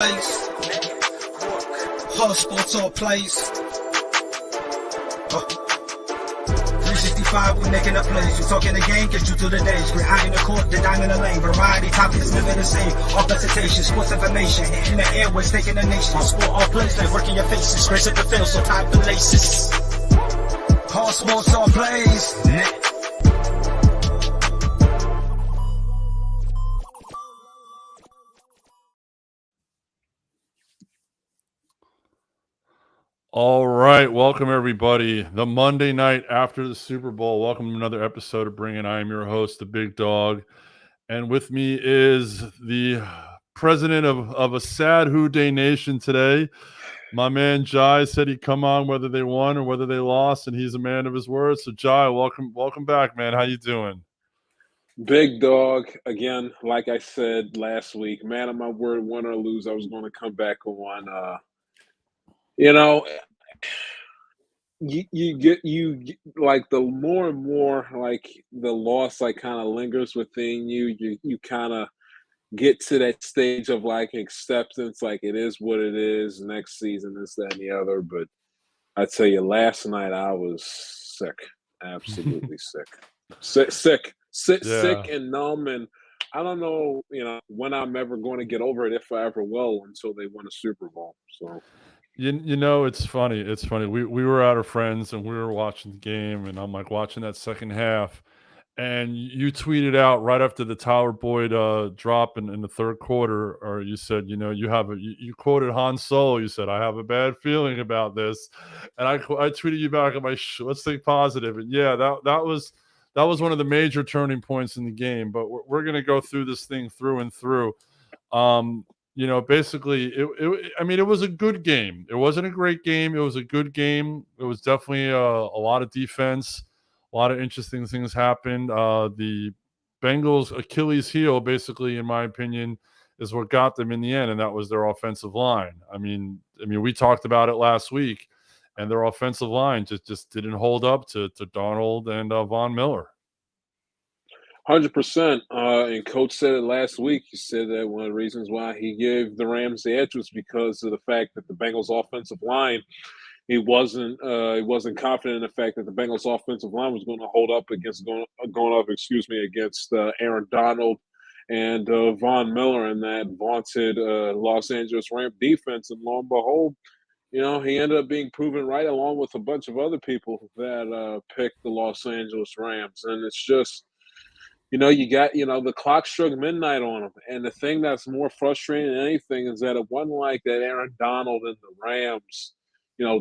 Hot sports all plays. 365, we making a plays. You talking the game, get you through the days. We're high in the court, the dime in the lane. Variety topics, living the same. All presentation, sports information. Hitting the airways, taking the nation. Sport all plays, they working your faces. Grace at the field, so tie the laces. Hot sports all plays. All right, welcome everybody. The Monday night after the Super Bowl. Welcome to another episode of Bring It. I am your host, the Big Dog, and with me is the president of a sad Who Day Nation today. My man Jai said he'd come on whether they won or whether they lost, and he's a man of his word. So Jai, welcome back, man. How you doing? Big Dog, again, like I said last week, man of my word, win or lose, I was going to come back on. You get like the more and more like the loss like kind of lingers within you. You kind of get to that stage of like acceptance, like it is what it is. Next season, this, that, and the other. But I tell you, last night I was sick, absolutely sick, and numb, and I don't know, when I'm ever going to get over it, if I ever will, until they win a Super Bowl. So. You know, it's funny. It's funny. We were out of friends and we were watching the game, and I'm like watching that second half. And you tweeted out right after the Tyler Boyd drop in the third quarter, or you said, you quoted Han Solo. You said, "I have a bad feeling about this," and I tweeted you back. I'm like, let's think positive. And yeah, that was one of the major turning points in the game. But we're gonna go through this thing through and through. Basically, it was a good game. It wasn't a great game. It was a good game. It was definitely a lot of defense. A lot of interesting things happened. The Bengals' Achilles heel, basically, in my opinion, is what got them in the end, and that was their offensive line. I mean, we talked about it last week, and their offensive line just didn't hold up to Donald and Von Miller. 100%. And Coach said it last week. He said that one of the reasons why he gave the Rams the edge was because of the fact that the Bengals' offensive line, he wasn't confident in the fact that the Bengals' offensive line was going to hold up against against Aaron Donald and Von Miller and that vaunted Los Angeles Rams defense. And lo and behold, he ended up being proven right, along with a bunch of other people that picked the Los Angeles Rams. And it's just, you got, the clock struck midnight on them. And the thing that's more frustrating than anything is that it wasn't like that Aaron Donald and the Rams,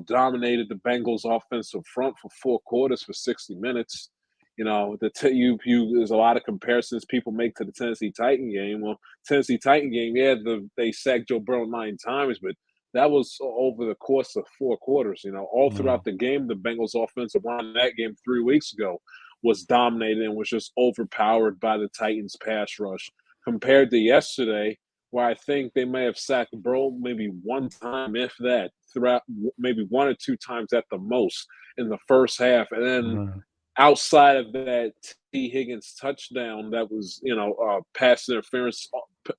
dominated the Bengals offensive front for 4 quarters for 60 minutes. There's a lot of comparisons people make to the Tennessee Titan game. Well, Tennessee Titan game, they sacked Joe Burrow 9 times, but that was over the course of 4 quarters. All throughout the game, the Bengals offensive line in that game 3 weeks ago was dominated and was just overpowered by the Titans pass rush. Compared to yesterday, where I think they may have sacked Burrow maybe 1 time, if that, throughout maybe 1 or 2 times at the most in the first half. And then outside of that T. Higgins touchdown, that was, pass interference,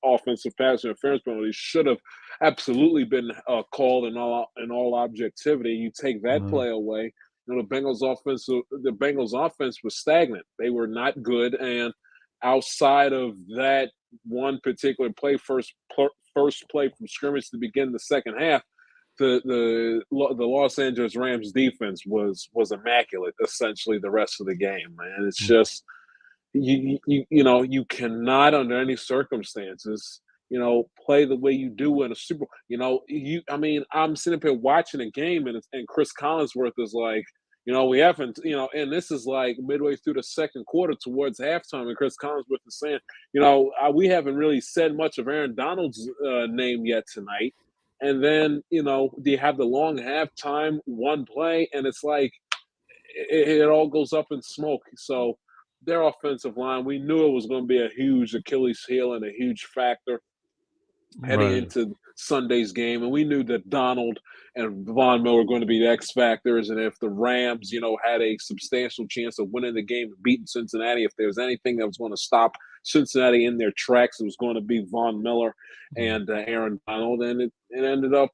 offensive pass interference penalty, should have absolutely been called in all objectivity. You take that play away, the Bengals offense was stagnant. They were not good, and outside of that one particular play, first play from scrimmage to begin the second half, the Los Angeles Rams defense was immaculate essentially the rest of the game, man. It's just you cannot under any circumstances play the way you do in a Super Bowl. I'm sitting up here watching a game and Chris Collinsworth is like, we haven't, and this is like midway through the second quarter towards halftime, and Chris Collinsworth is saying, we haven't really said much of Aaron Donald's name yet tonight. And then, do you have the long halftime, one play, and it's like it all goes up in smoke. So their offensive line, we knew it was going to be a huge Achilles heel and a huge factor heading into Sunday's game. And we knew that Donald and Von Miller were going to be the X factors. And if the Rams, had a substantial chance of winning the game and beating Cincinnati, if there was anything that was going to stop Cincinnati in their tracks. It was going to be Von Miller and Aaron Donald, and it ended up,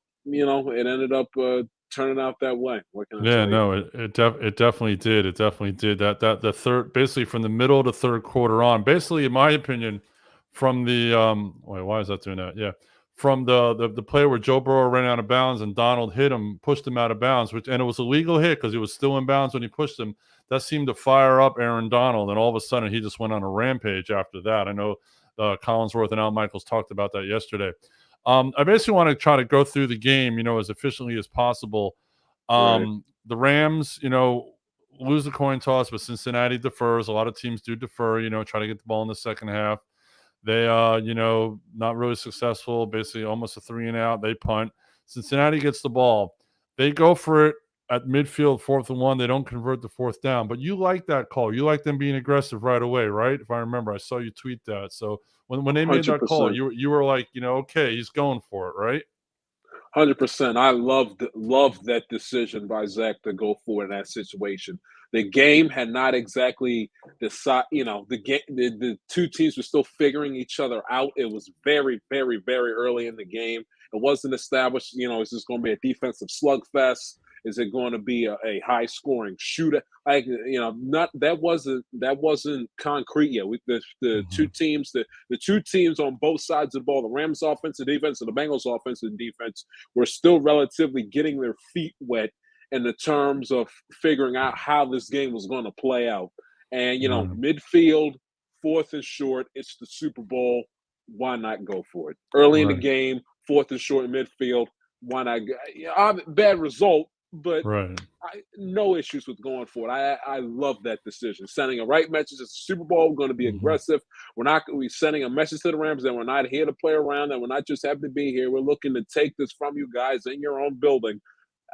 turning out that way. What can I Yeah, tell you? no, it definitely did. It definitely did. That the third, basically from the middle of the third quarter on, basically in my opinion, from the wait, why is that doing that? Yeah. From the play where Joe Burrow ran out of bounds and Donald hit him, pushed him out of bounds, and it was a legal hit because he was still in bounds when he pushed him. That seemed to fire up Aaron Donald, and all of a sudden he just went on a rampage after that. I know Collinsworth and Al Michaels talked about that yesterday. I basically want to try to go through the game, as efficiently as possible. Right. The Rams, lose the coin toss, but Cincinnati defers. A lot of teams do defer, try to get the ball in the second half. They, not really successful, basically almost a 3 and out. They punt. Cincinnati gets the ball. They go for it at midfield, 4th and 1. They don't convert the 4th down. But you like that call. You like them being aggressive right away, right? If I remember, I saw you tweet that. So when they made that call, 100%. you were like, okay, he's going for it, right? 100%. I loved that decision by Zach to go for it in that situation. The game had not exactly decided. The two teams were still figuring each other out. It was very, very, very early in the game. It wasn't established. Is this going to be a defensive slugfest? Is it going to be a high scoring shootout? Like, not that wasn't concrete yet. The two teams, the two teams on both sides of the ball, the Rams offensive defense and the Bengals offensive defense, were still relatively getting their feet wet in the terms of figuring out how this game was going to play out. And midfield, 4th and short, it's the Super Bowl. Why not go for it early in the Right. game? 4th and short in midfield. Why not? Bad result, but Right. no issues with going for it. I love that decision. Sending a right message. It's the Super Bowl. We're going to be aggressive. We're sending a message to the Rams that we're not here to play around, that we're not just happy to be here. We're looking to take this from you guys in your own building.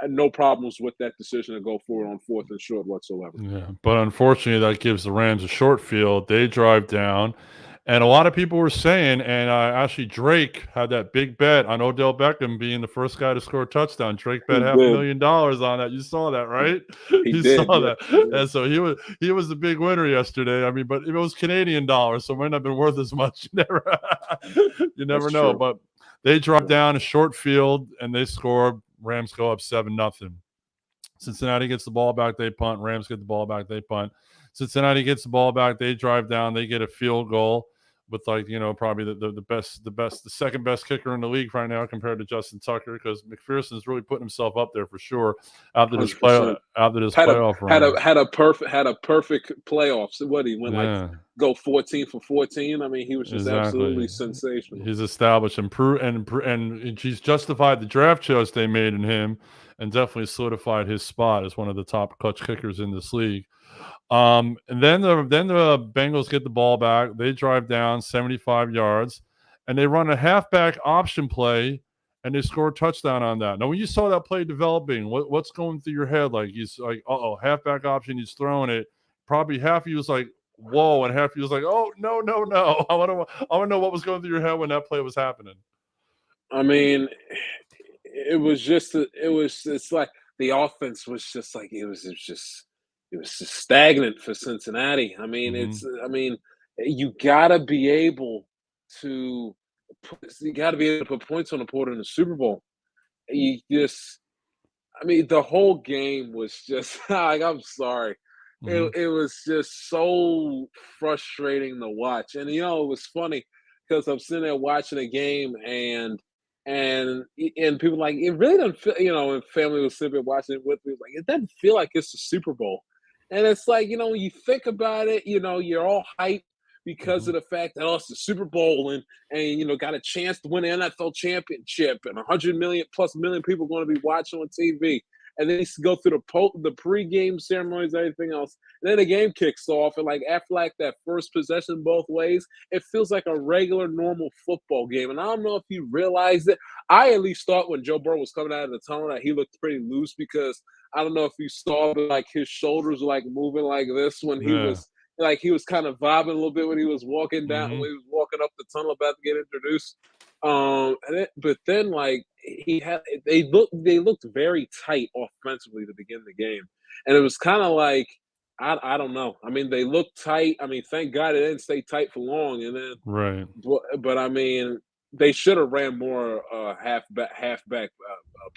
And no problems with that decision to go for it on 4th and short whatsoever. Yeah, but unfortunately, that gives the Rams a short field. They drive down, and a lot of people were saying, and actually Drake had that big bet on Odell Beckham being the first guy to score a touchdown. Drake bet He did. $500,000 on that. You saw that, right? He You did, saw yeah. that, and so he was the big winner yesterday. I mean, but it was Canadian dollars, so it might not have been worth as much. You never That's know. true. But they drive down a short field and they score. Rams go up 7-0. Cincinnati gets the ball back, they punt. Rams get the ball back, they punt. Cincinnati gets the ball back, they drive down, they get a field goal with probably the second best kicker in the league right now compared to Justin Tucker, because McPherson's really putting himself up there for sure after this 100%. playoff run. Had a perfect playoffs. What, he went go 14 for 14? I mean, he was just absolutely sensational. He's established and he's justified the draft choice they made in him, and definitely solidified his spot as one of the top clutch kickers in this league. And then the Bengals get the ball back. They drive down 75 yards, and they run a halfback option play, and they score a touchdown on that. Now, when you saw that play developing, what's going through your head? Like, he's like, halfback option, he's throwing it. Probably half of you was like, whoa, and half of you was like, oh, no. I want to know what was going through your head when that play was happening. I mean, it's like the offense was just like, it was just stagnant for Cincinnati. I mean, you gotta be able to put points on the board in the Super Bowl. The whole game was just like, I'm sorry. It was just so frustrating to watch. And it was funny because I'm sitting there watching a game and people like, it really doesn't feel, and family was sitting there watching it with me, like, it doesn't feel like it's the Super Bowl. And it's like, when you think about it, you're all hyped because of the fact that it's the Super Bowl and got a chance to win the NFL championship, and 100 million plus people going to be watching on TV. And then you go through the pregame ceremonies and everything else. And then the game kicks off, and after that first possession both ways, it feels like a regular, normal football game. And I don't know if you realize it. I at least thought when Joe Burrow was coming out of the tunnel that he looked pretty loose, because I don't know if you saw, but his shoulders were moving like this when he was kind of vibing a little bit when he was walking down, when he was walking up the tunnel about to get introduced. But then they looked very tight offensively to begin the game, and it was kind of like, I don't know. I mean, they look tight. I mean, thank God it didn't stay tight for long. And then, Right. but I mean, they should have ran more halfback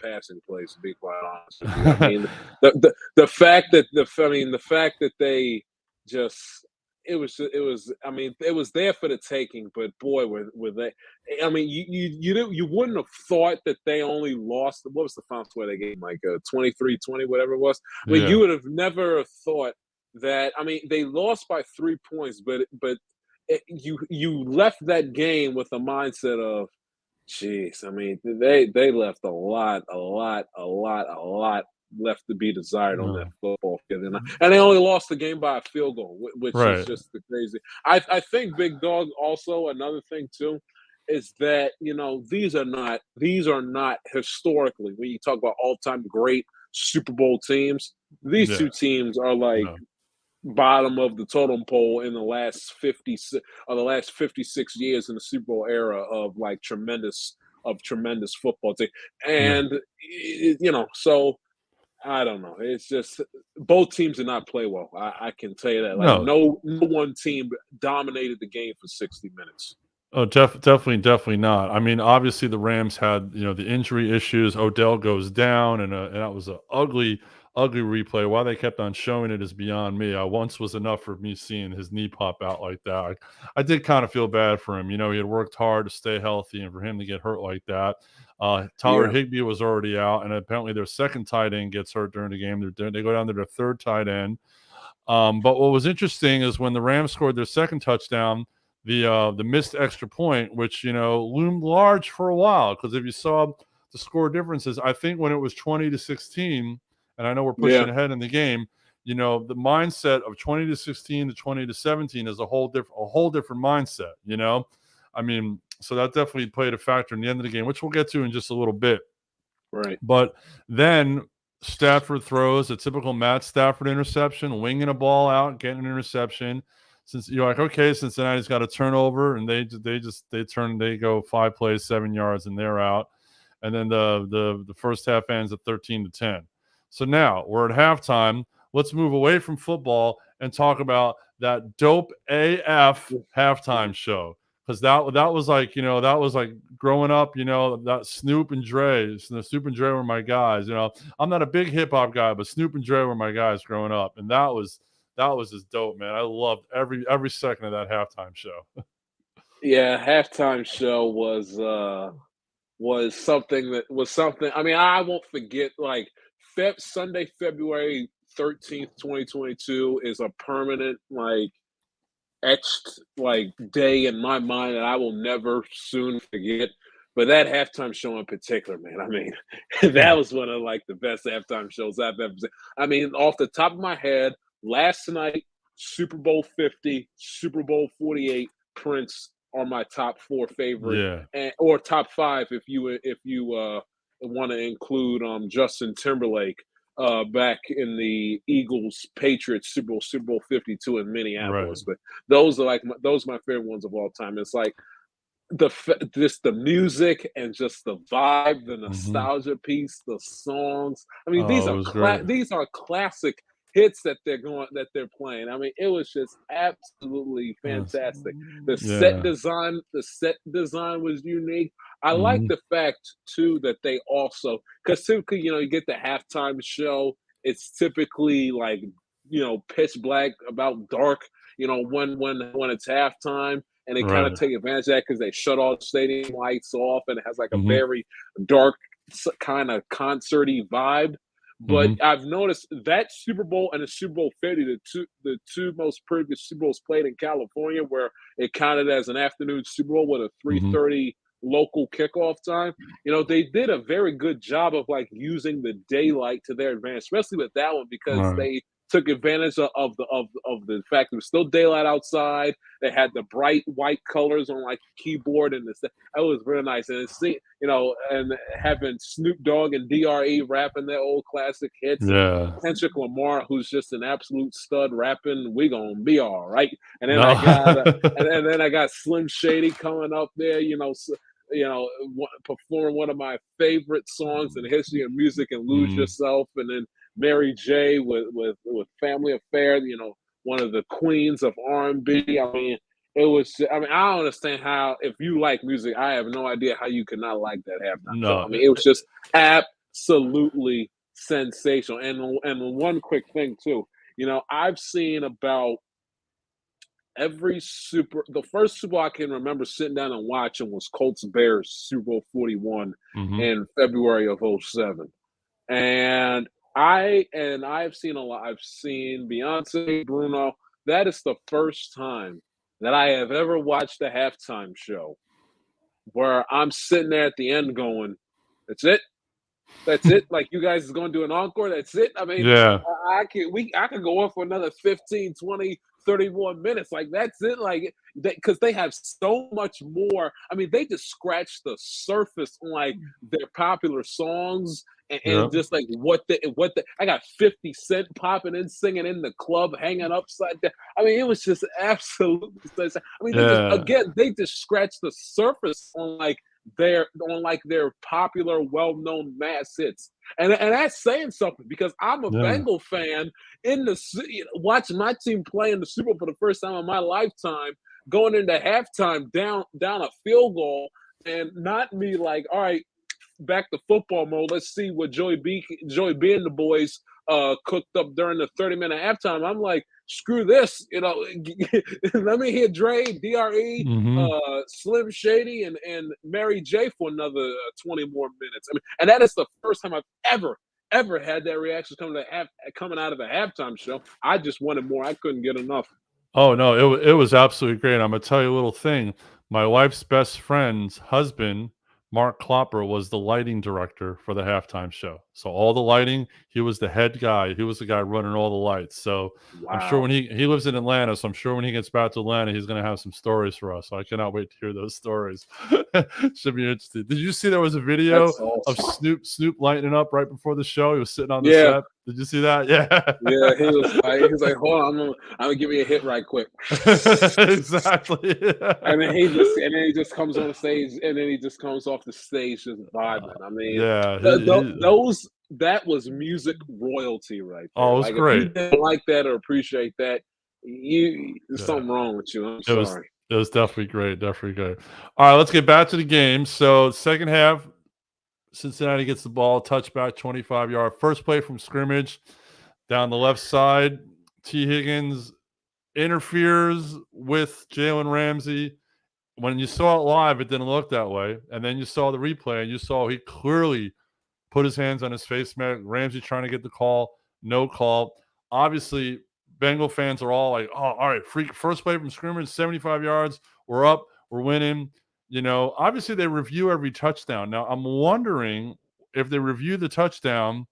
passing plays. To be quite honest with you, I mean, the fact that the fact that they just it was. I mean, it was there for the taking. But boy, were they. I mean, you wouldn't have thought that they only lost. What was the final score of that game? Like 23-20, whatever it was. I mean, Yeah. you would have never thought that. I mean, they lost by 3 points, but you left that game with a mindset of, jeez. I mean, they left a lot left to be desired on that No. football field, and they only lost the game by a field goal, which is Right. just the crazy. I think Big Dog also another thing too is that these are not historically when you talk about all time great Super Bowl teams. These Yeah. two teams are like No. bottom of the totem pole in the last 56 years in the Super Bowl era of like tremendous football team. Yeah. And so I don't know. It's just both teams did not play well. I can tell you that. Like No. no one team dominated the game for 60 minutes. Oh, definitely not. I mean, obviously the Rams had, the injury issues. Odell goes down, and that was an ugly, ugly replay. Why they kept on showing it is beyond me. Once was enough for me seeing his knee pop out like that. I did kind of feel bad for him. He had worked hard to stay healthy, and for him to get hurt like that. Tyler Yeah. Higbee was already out, and apparently their second tight end gets hurt during the game. They go down to their third tight end. But what was interesting is when the Rams scored their second touchdown, the missed extra point, which loomed large for a while, because if you saw the score differences, I think when it was 20-16, and I know we're pushing ahead in the game, the mindset of 20-16 to 20-17 is a whole different mindset. I mean, so that definitely played a factor in the end of the game, which we'll get to in just a little bit. Right. But then Stafford throws a typical Matt Stafford interception, winging a ball out, getting an interception. Since you're like, okay, Cincinnati's got a turnover, and they go 5 plays, 7 yards, and they're out. And then the first half ends at 13-10. So now we're at halftime. Let's move away from football and talk about that dope AF halftime show. Because that was like, that was like growing up, that Snoop and Dre. Snoop and Dre were my guys. I'm not a big hip hop guy, but Snoop and Dre were my guys growing up. And that was just dope, man. I loved every second of that halftime show. Yeah, halftime show was something. I mean, I won't forget. Like Sunday, February 13th, 2022, is a permanent etched day in my mind that I will never soon forget. But that halftime show in particular, man, I mean, that was one of the best halftime shows I've ever seen. I mean, off the top of my head, last night, Super Bowl 50, Super Bowl 48, Prince are my top 4 favorite, or top 5 if you want to include Justin Timberlake back in the Eagles Patriots Super Bowl 52 in Minneapolis. Right. But those are my favorite ones of all time. It's like the music and just the vibe, the nostalgia piece, the songs. I mean, these are classic hits that they're playing. I mean, it was just absolutely fantastic. The set design was unique. I like the fact too that they also, because typically, you get the halftime show, it's typically pitch black, about dark, when it's halftime. And they kind of take advantage of that because they shut all the stadium lights off, and it has a very dark kind of concert-y vibe. But I've noticed that Super Bowl and the Super Bowl 50, the two most previous Super Bowls played in California, where it counted as an afternoon Super Bowl with a 3:30 local kickoff time. They did a very good job of using the daylight to their advantage, especially with that one, because they took advantage of the fact that it was still daylight outside. They had the bright white colors on keyboard, and it was real nice. And and having Snoop Dogg and DRE rapping their old classic hits. Yeah. And Kendrick Lamar, who's just an absolute stud, rapping "We Gonna Be All Right." And then I got Slim Shady coming up there, perform one of my favorite songs in the history of music, and "Lose Yourself." And then Mary J. with Family Affair, one of the queens of R&B. I mean, it was. I mean, I don't understand how. If you like music, I have no idea how you could not like that halftime show. No, I mean, it was just absolutely sensational. And one quick thing too. I've seen about the first Super Bowl I can remember sitting down and watching was Colts Bears Super Bowl 41 in February of 07. And I've seen a lot. I've seen Beyonce, Bruno. That is the first time that I have ever watched a halftime show where I'm sitting there at the end going, "That's it. That's it. Like, you guys is going to do an encore. That's it." I mean, yeah, I could go on for another 15, 20, 30 more minutes. Like, that's it. Like, because they have so much more. I mean, they just scratched the surface on like their popular songs and just like what I got 50 Cent popping in, singing in the club, hanging upside down. I mean, it was just absolutely. I mean, they just scratched the surface on their popular, well-known mass hits, and that's saying something because I'm a Bengal fan watching my team play in the Super Bowl for the first time in my lifetime, going into halftime down a field goal, and not me like, all right, back to football mode. Let's see what Joey B and the boys cooked up during the 30-minute halftime. I'm like, screw this, let me hear Dre, DRE, Slim Shady, and Mary J for another 20 more minutes. I mean, and that is the first time I've ever had that reaction coming out of a halftime show. I just wanted more. I couldn't get enough. Oh no, it was absolutely great. I'm gonna tell you a little thing. My wife's best friend's husband, Mark Klopper, was the lighting director for the halftime show. So all the lighting, he was the head guy. He was the guy running all the lights. So I'm sure when he lives in Atlanta, so I'm sure when he gets back to Atlanta, he's going to have some stories for us. So I cannot wait to hear those stories. Should be interesting. Did you see there was a video of Snoop lighting up right before the show? He was sitting on the set. Did you see that? Yeah. Yeah, he was like, hold on, I'm gonna give you a hit right quick. Exactly. And then he just comes on the stage, and then he just comes off the stage just vibing. I mean, that was music royalty right there. Oh, it was great. If you didn't like that or appreciate that, there's something wrong with you. I'm sorry. It was definitely great. Definitely great. All right, let's get back to the game. So second half, Cincinnati gets the ball, touchback, 25-yard. First play from scrimmage, down the left side. T. Higgins interferes with Jalen Ramsey. When you saw it live, it didn't look that way. And then you saw the replay, and you saw he clearly put his hands on his face mask. Ramsey trying to get the call, no call. Obviously, Bengal fans are all like, oh, all right, first play from scrimmage, 75 yards. We're up. We're winning. Obviously they review every touchdown. Now I'm wondering if they review the touchdown,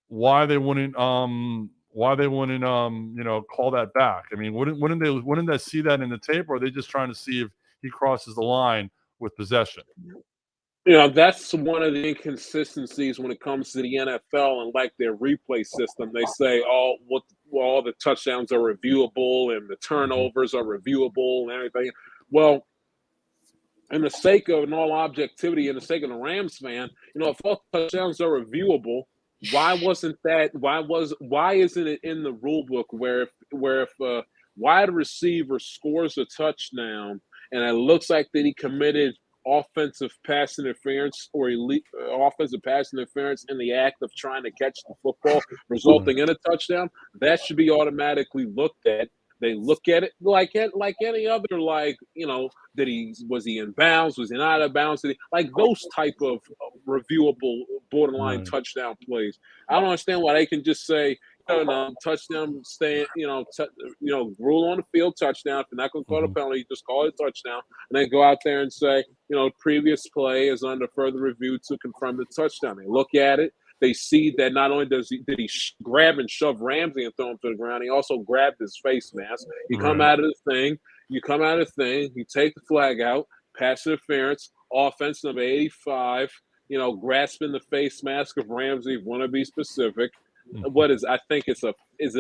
why they wouldn't call that back. I mean, wouldn't they see that in the tape, or are they just trying to see if he crosses the line with possession? That's one of the inconsistencies when it comes to the NFL and like their replay system. They say, all the touchdowns are reviewable and the turnovers are reviewable and everything. Well, in the sake of all objectivity, in the sake of the Rams fan, if all touchdowns are reviewable, why isn't it in the rule book where if a wide receiver scores a touchdown and it looks like that he committed offensive pass interference or offensive pass interference in the act of trying to catch the football, resulting in a touchdown, that should be automatically looked at. They look at it like any other, was he in bounds? Was he not out of bounds? Like those type of reviewable borderline touchdown plays. I don't understand why they can just say, touchdown, stand, rule on the field, touchdown. If you're not going to call a penalty, just call it a touchdown. And then go out there and say, previous play is under further review to confirm the touchdown. They look at it. They see that not only did he grab and shove Ramsey and throw him to the ground, he also grabbed his face mask. You come out of the thing, you take the flag out, pass interference, offense number 85, grasping the face mask of Ramsey, want to be specific. What is? I think is it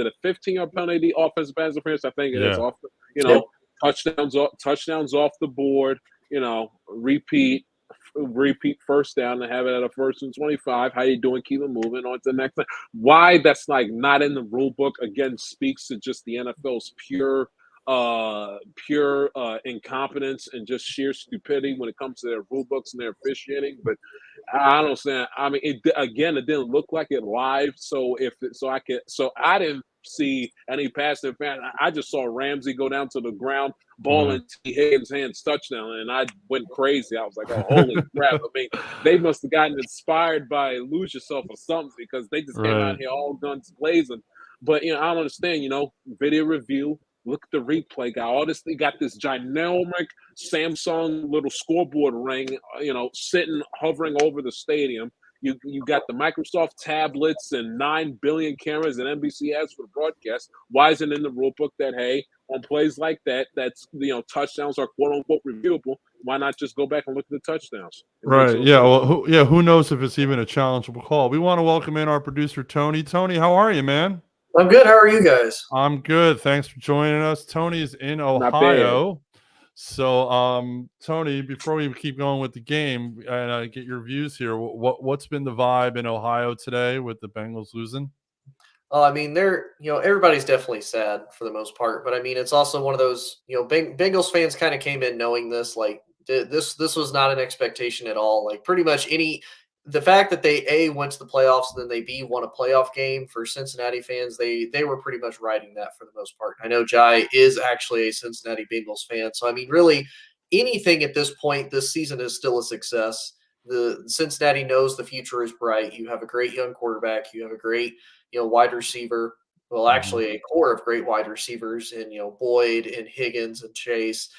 a 15-yard penalty? Offensive pass interference. I think it is off. Touchdowns off the board. Repeat. repeat first down and have it at a 1st and 25. How you doing? Keep it moving on to the next thing. Why that's like not in the rule book again speaks to just the NFL's pure incompetence and just sheer stupidity when it comes to their rule books and their officiating. But I don't understand. I mean, it didn't look like it live. So I didn't see any pass interference. I just saw Ramsey go down to the ground, ball in T. Higgins' hands, touchdown, and I went crazy. I was like, "Oh, holy crap!" I mean, they must have gotten inspired by Lose Yourself or something because they just came out here all guns blazing. But I don't understand. Video review. Look at the replay guy. All this, they got this ginormous Samsung little scoreboard ring, sitting, hovering over the stadium. You got the Microsoft tablets and 9 billion cameras that NBC has for the broadcast. Why isn't it in the rule book that, hey, on plays like that, that's, touchdowns are quote unquote reviewable? Why not just go back and look at the touchdowns? Right. Yeah. Well, who knows if it's even a challengeable call? We want to welcome in our producer, Tony. Tony, how are you, man? I'm good. How are you guys? I'm good. Thanks for joining us. Tony's in Ohio. So, Tony, before we keep going with the game and get your views here, what's been the vibe in Ohio today with the Bengals losing? I mean, everybody's definitely sad for the most part, but I mean, it's also one of those, Bengals fans kind of came in knowing this, like this was not an expectation at all. Like pretty much the fact that they A, went to the playoffs and then they B, won a playoff game for Cincinnati fans, they were pretty much riding that for the most part. I know Jai is actually a Cincinnati Bengals fan. So, I mean, really anything at this point, this season is still a success. The Cincinnati knows the future is bright. You have a great young quarterback. You have a great, wide receiver. Well, actually a core of great wide receivers in, Boyd and Higgins and Chase.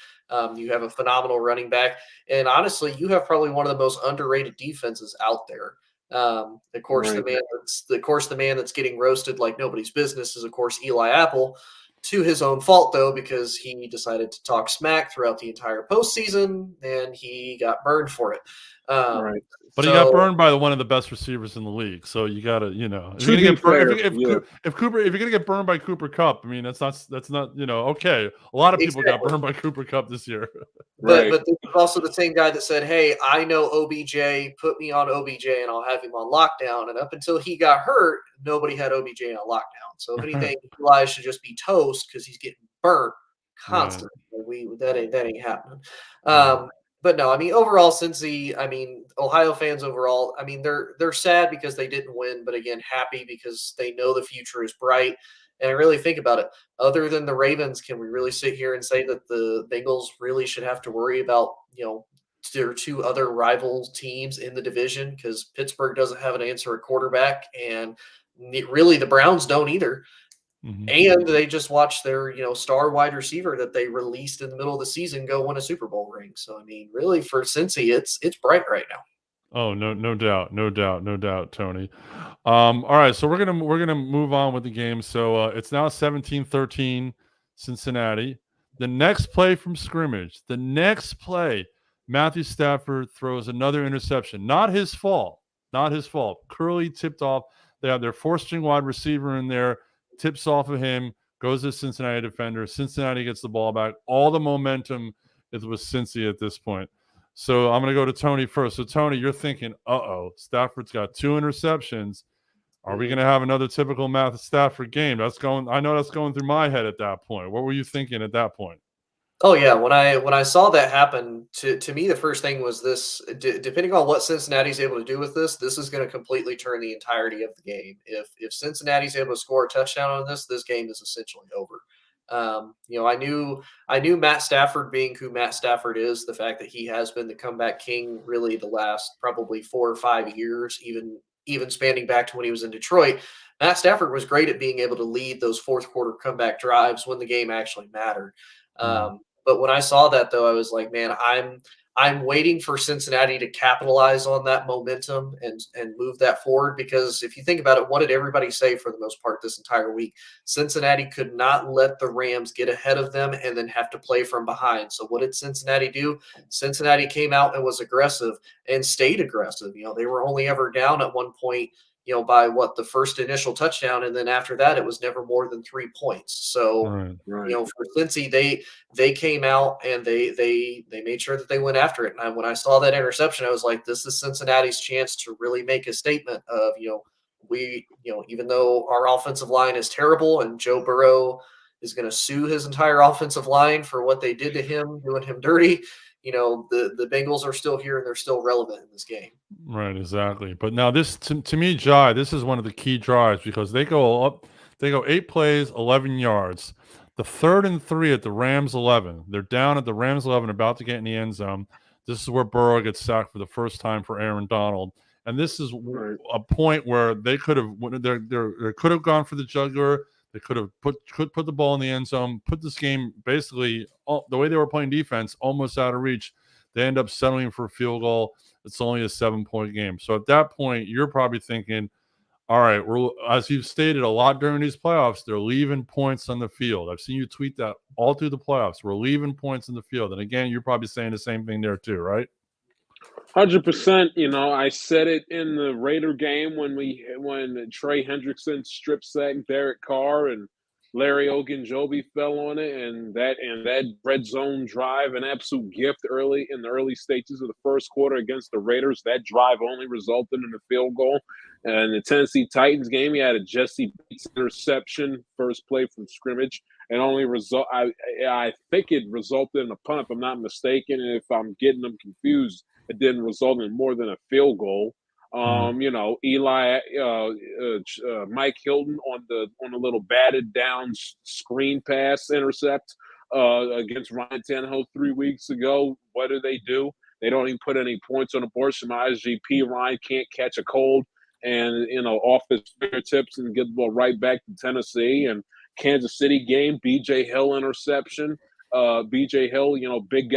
You have a phenomenal running back, and honestly, you have probably one of the most underrated defenses out there. Of course, right. the man that's getting roasted like nobody's business is, of course, Eli Apple, to his own fault though, because he decided to talk smack throughout the entire postseason, and he got burned for it. Right. But he got burned by one of the best receivers in the league. So you got to, if you're gonna get burned by Cooper Kupp, I mean, that's not, okay. A lot of people got burned by Cooper Kupp this year. But this is also the same guy that said, "Hey, I know OBJ. Put me on OBJ, and I'll have him on lockdown." And up until he got hurt, nobody had OBJ on lockdown. So if anything, Eli should just be toast because he's getting burnt constantly. Right. That ain't happening. But no, I mean, overall, Ohio fans overall, I mean, they're sad because they didn't win, but again, happy because they know the future is bright. And I really think about it. Other than the Ravens, can we really sit here and say that the Bengals really should have to worry about, their two other rival teams in the division? Because Pittsburgh doesn't have an answer at quarterback, and really the Browns don't either. Mm-hmm. And they just watched their, star wide receiver that they released in the middle of the season go win a Super Bowl ring. So, I mean, really for Cincy, it's bright right now. Oh, no doubt, Tony. All right, so we're gonna move on with the game. So it's now 17-13 Cincinnati. The next play from scrimmage, Matthew Stafford throws another interception. Not his fault. Curley tipped off. They have their 4th-string wide receiver in there. Tips off of him, goes to Cincinnati defender. Cincinnati gets the ball back. All the momentum is with Cincy at this point. So I'm going to go to Tony first. So, Tony, you're thinking, Stafford's got 2 interceptions. Are we going to have another typical Matthew Stafford game? I know that's going through my head at that point. What were you thinking at that point? Oh yeah, when I saw that happen, to me the first thing was this: depending on what Cincinnati's able to do with this is going to completely turn the entirety of the game. If Cincinnati's able to score a touchdown on this game is essentially over. I knew Matt Stafford being who Matt Stafford is, the fact that he has been the comeback king really the last probably 4 or 5 years, even spanning back to when he was in Detroit. Matt Stafford was great at being able to lead those fourth quarter comeback drives when the game actually mattered. But when I saw that, though, I was like, man, I'm waiting for Cincinnati to capitalize on that momentum and move that forward. Because if you think about it, what did everybody say for the most part this entire week? Cincinnati could not let the Rams get ahead of them and then have to play from behind. So what did Cincinnati do? Cincinnati came out and was aggressive and stayed aggressive. They were only ever down at one point by the first initial touchdown, and then after that, it was never more than 3 points. So, Right. For Cincy, they came out and they made sure that they went after it. And when I saw that interception, I was like, this is Cincinnati's chance to really make a statement of, even though our offensive line is terrible and Joe Burrow is going to sue his entire offensive line for what they did to him, doing him dirty, the Bengals are still here and they're still relevant in this game. Right, exactly. But now this, to me, Jai, this is one of the key drives because they go 8 plays, 11 yards. The 3rd and 3 at the Rams 11. They're down at the Rams 11, about to get in the end zone. This is where Burrow gets sacked for the first time for Aaron Donald. And this is a point where they could have gone for the jugular. They could have put the ball in the end zone, put this game basically the way they were playing defense almost out of reach. They end up settling for a field goal. It's only a 7-point game. So at that point, you're probably thinking, all right, as you've stated a lot during these playoffs, they're leaving points on the field. I've seen you tweet that all through the playoffs. We're leaving points on the field. And again, you're probably saying the same thing there too, right? 100%. I said it in the Raider game when Trey Hendrickson strip sacked Derek Carr and Larry Ogunjobi fell on it, and that red zone drive, an absolute gift in the early stages of the first quarter against the Raiders. That drive only resulted in a field goal. And the Tennessee Titans game, he had a Jesse Bates interception, first play from scrimmage, and only I think it resulted in a punt, if I'm not mistaken. And if I'm getting them confused, it didn't result in more than a field goal. Mike Hilton on the little batted down screen pass intercept against Ryan Tannehill 3 weeks ago. What do? They don't even put any points on the board. Samaje Perine can't catch a cold and off his fingertips and get the ball right back to Tennessee. And Kansas City game, BJ Hill interception. BJ Hill, big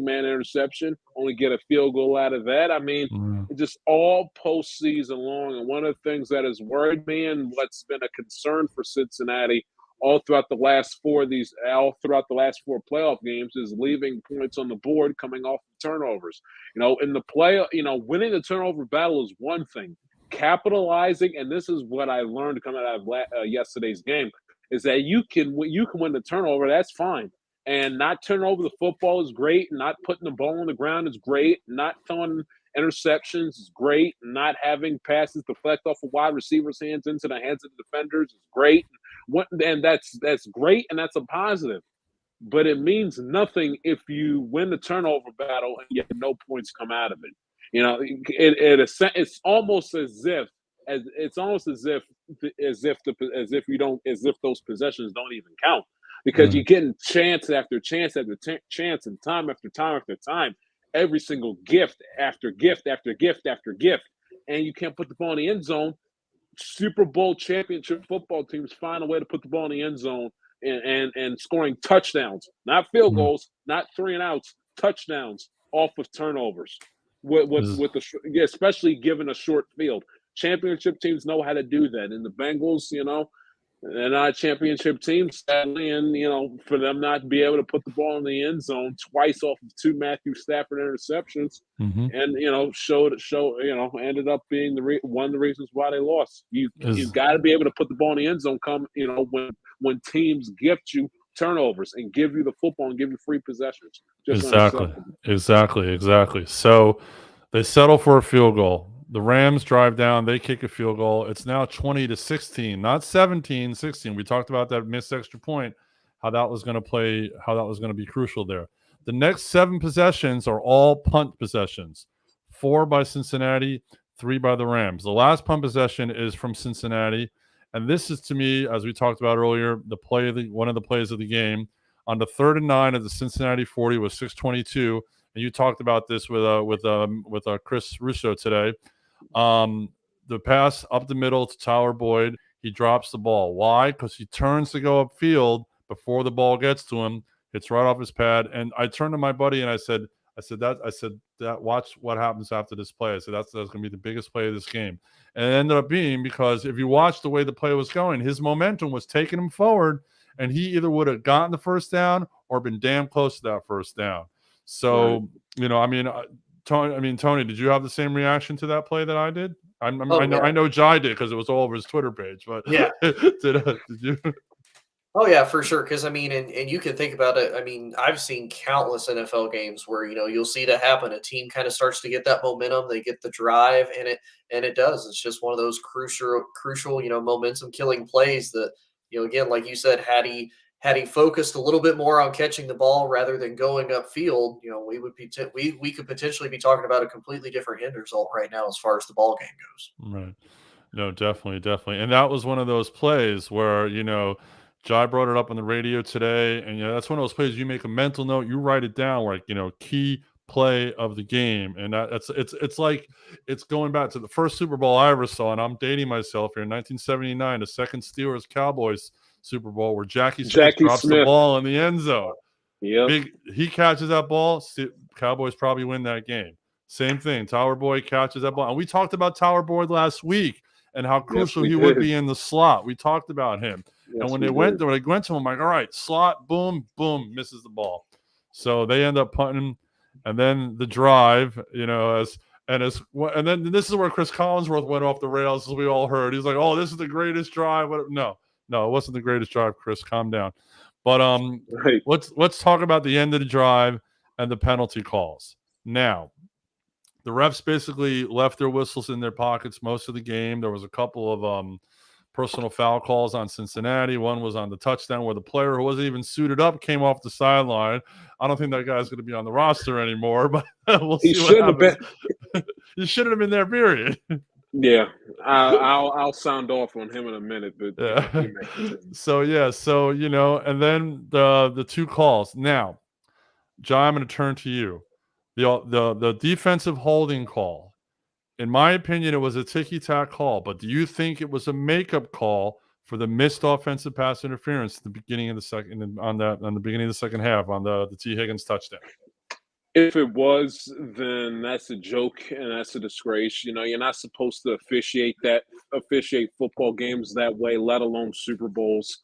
man interception, only get a field goal out of that. I mean, just all postseason long. And one of the things that has worried me and what's been a concern for Cincinnati all throughout the last 4 playoff games is leaving points on the board coming off of turnovers. In the winning the turnover battle is one thing. Capitalizing, and this is what I learned coming out of yesterday's game, is that you can win the turnover. That's fine. And not turning over the football is great. Not putting the ball on the ground is great. Not throwing interceptions is great. Not having passes deflect off of wide receivers' hands into the hands of the defenders is great. And that's great, and that's a positive. But it means nothing if you win the turnover battle and yet no points come out of it. It's almost as if those possessions don't even count. Because you're getting chance after chance after chance and time after time after time, every single gift after gift after gift after gift, and you can't put the ball in the end zone. Super Bowl championship football teams find a way to put the ball in the end zone and scoring touchdowns, not field goals, not 3 and outs, touchdowns off of turnovers. Especially given a short field, championship teams know how to do that. And the Bengals, they're not a championship team, sadly, and for them not to be able to put the ball in the end zone twice off of 2 Matthew Stafford interceptions, and ended up being one of the reasons why they lost. You've got to be able to put the ball in the end zone. When teams gift you turnovers and give you the football and give you free possessions. Exactly. So they settle for a field goal. The Rams drive down. They kick a field goal. It's now 20-16, not 17, 16. We talked about that missed extra point, how that was going to be crucial there. The next 7 possessions are all punt possessions, 4 by Cincinnati, 3 by the Rams. The last punt possession is from Cincinnati. And this is, to me, as we talked about earlier, one of the plays of the game. On the 3rd and 9 of the Cincinnati 40 was 6:22. And you talked about this with Chris Russo today. The pass up the middle to Tyler Boyd, he drops the ball. Why? Because he turns to go upfield before the ball gets to him. It's right off his pad. And I turned to my buddy and I said, watch what happens after this play. I said, that's going to be the biggest play of this game. And it ended up being, because if you watch the way the play was going, his momentum was taking him forward, and he either would have gotten the first down or been damn close to that first down. So, Tony, did you have the same reaction to that play that I did? I yeah. know Jai did because it was all over his Twitter page. But Yeah. did you? Oh yeah, for sure. Because I mean, and you can think about it. I mean, I've seen countless NFL games where you'll see that happen. A team kind of starts to get that momentum, they get the drive, and it does. It's just one of those crucial momentum killing plays that again, like you said, had he focused a little bit more on catching the ball rather than going upfield, we would be we could potentially be talking about a completely different end result right now as far as the ball game goes. Right. No, definitely. And that was one of those plays where, Jai brought it up on the radio today. And, that's one of those plays you make a mental note, you write it down, like, key play of the game. And it's like it's going back to the first Super Bowl I ever saw. And I'm dating myself here in 1979, the second Steelers Cowboys Super Bowl, where Jackie Smith drops the ball in the end zone. Yeah. He catches that ball. Cowboys probably win that game. Same thing. Tower Boy catches that ball. And we talked about Tower Boy last week and how crucial he would be in the slot. We talked about him. Yes, and when they went to him, I'm like, all right, slot, boom, boom, misses the ball. So they end up punting. And then the drive, and then this is where Chris Collinsworth went off the rails, as we all heard. He's like, oh, this is the greatest drive. No, it wasn't the greatest drive, Chris. Calm down. But right. let's talk about the end of the drive and the penalty calls. Now, the refs basically left their whistles in their pockets most of the game. There was a couple of personal foul calls on Cincinnati. One was on the touchdown where the player who wasn't even suited up came off the sideline. I don't think that guy's going to be on the roster anymore, but we'll see what happens. He shouldn't have been there, period. Yeah, I'll sound off on him in a minute, but yeah. So and then the two calls. Now, John, I'm going to turn to you. The defensive holding call. In my opinion, it was a ticky-tack call, but do you think it was a makeup call for the missed offensive pass interference at the beginning of the second on the beginning of the second half on the T. Higgins touchdown? If it was, then that's a joke and that's a disgrace. You're not supposed to officiate football games that way, let alone Super Bowls.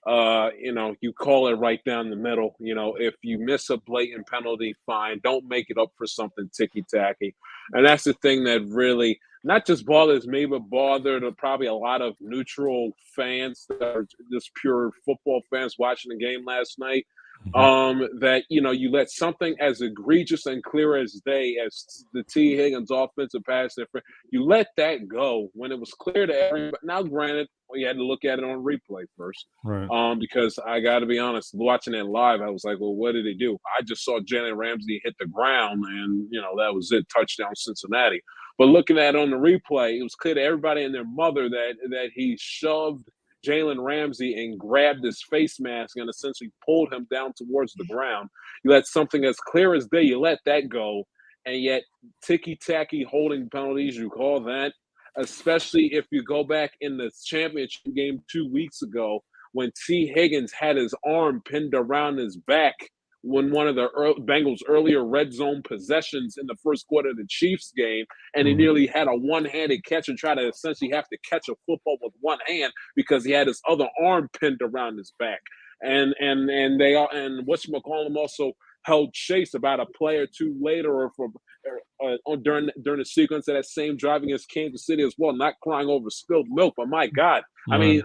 You call it right down the middle. If you miss a blatant penalty, fine. Don't make it up for something ticky-tacky. And that's the thing that really not just bothers me, but bothered probably a lot of neutral fans that are just pure football fans watching the game last night. That you let something as egregious and clear as day as the T. Higgins offensive pass interference, you let that go when it was clear to everybody. Now, granted, you had to look at it on replay first, right? Because I got to be honest, watching it live, I was like, well, what did he do? I just saw Jalen Ramsey hit the ground, and that was it, touchdown Cincinnati. But looking at it on the replay, it was clear to everybody and their mother that he shoved Jalen Ramsey and grabbed his face mask and essentially pulled him down towards the ground. You let something as clear as day, you let that go, and yet ticky-tacky holding penalties, you call that, especially if you go back in the championship game 2 weeks ago when T. Higgins had his arm pinned around his back when one of the Bengals' earlier red zone possessions in the first quarter of the Chiefs game, and he nearly had a one-handed catch and tried to essentially have to catch a football with one hand because he had his other arm pinned around his back. And whatchamacallit also held chase about a play or two later during the sequence of that same drive against Kansas City as well, not crying over spilled milk, but my God. I mean,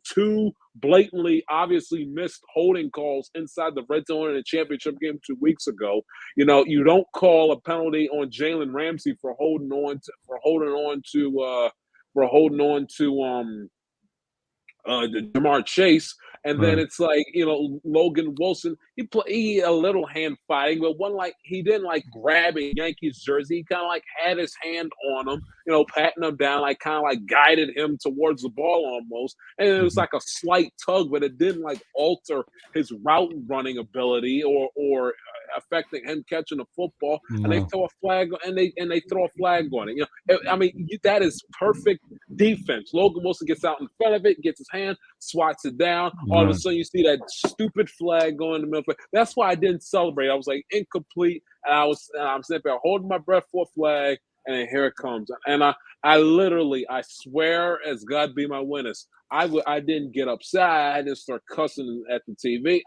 two blatantly, obviously missed holding calls inside the red zone in a championship game 2 weeks ago. You don't call a penalty on Jalen Ramsey for holding on to Jamar Chase. And then it's like, Logan Wilson, he a little hand fighting, but he didn't grab a Yankees jersey. He kind of had his hand on him, patting him down, kind of guided him towards the ball almost. And it was like a slight tug, but it didn't alter his route running ability or affecting him catching a football. No. And they throw a flag and they throw a flag on it. That is perfect defense. Logan Wilson gets out in front of it, gets his hand, swats it down. All of a sudden, you see that stupid flag going in the middle. That's why I didn't celebrate. I was incomplete, and I'm sitting there holding my breath for a flag, and then here it comes. And I literally, I swear, as God be my witness, I didn't get upset. I didn't start cussing at the TV.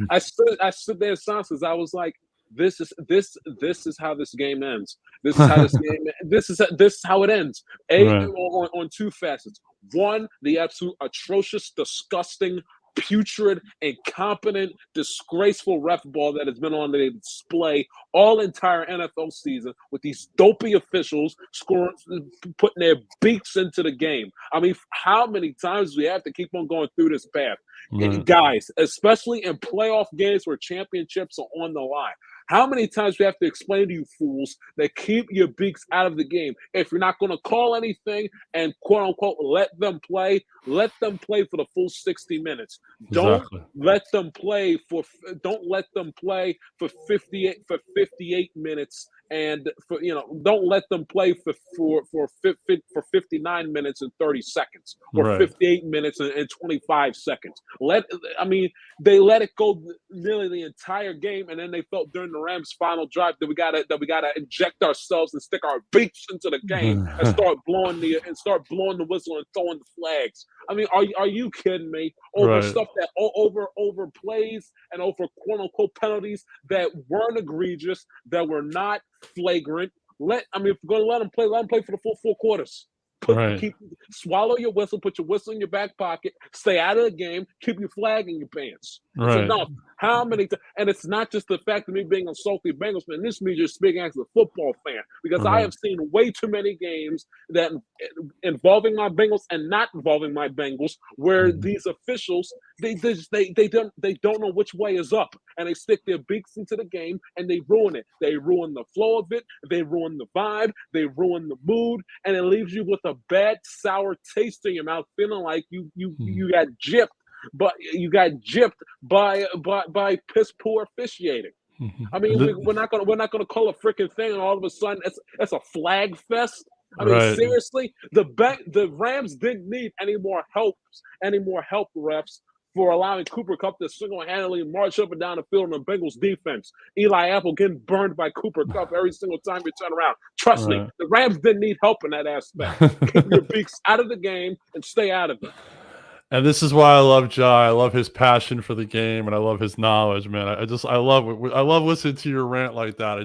I stood there in silence. I was like, This is how this game ends. This is how this game. This is how it ends. Right. On two facets. One, the absolute atrocious, disgusting, putrid, incompetent, disgraceful ref ball that has been on the display all entire NFL season with these dopey officials putting their beaks into the game. I mean, how many times do we have to keep on going through this path? Right. Guys, especially in playoff games where championships are on the line. How many times we have to explain to you fools that keep your beaks out of the game? If you're not going to call anything and quote unquote let them play for the full 60 minutes. Exactly. Don't let them play for 58 minutes and don't let them play for 59 minutes and 30 seconds or Right. 58 minutes and 25 seconds. They let it go nearly the entire game, and then they felt during the Rams' final drive that we gotta inject ourselves and stick our beaks into the game and start blowing the whistle and throwing the flags. I mean, are you kidding me? Over Right. stuff that over plays and over quote unquote penalties that weren't egregious, that were not flagrant. If we're gonna let them play for the full 4 quarters. Swallow your whistle, put your whistle in your back pocket, stay out of the game, keep your flag in your pants. It's enough. How many and it's not just the fact of me being a salty Bengals fan. This is me just speaking as a football fan because I have seen way too many games that involving my Bengals and not involving my Bengals where these officials they don't know which way is up and they stick their beaks into the game and they ruin it. They ruin the flow of it. They ruin the vibe. They ruin the mood, and it leaves you with a bad sour taste in your mouth, feeling like you got gypped. But you got gypped by piss poor officiating. I mean, we're not gonna call a freaking thing, and all of a sudden it's a flag fest. I mean, seriously, the Rams didn't need any more help refs for allowing Cooper Kupp to single-handedly march up and down the field on the Bengals defense. Eli Apple getting burned by Cooper Kupp every single time you turn around. Trust me, the Rams didn't need help in that aspect. Keep your beaks out of the game and stay out of it. And this is why I love Jai. I love his passion for the game, and I love his knowledge, man. I love it. I love listening to your rant like that.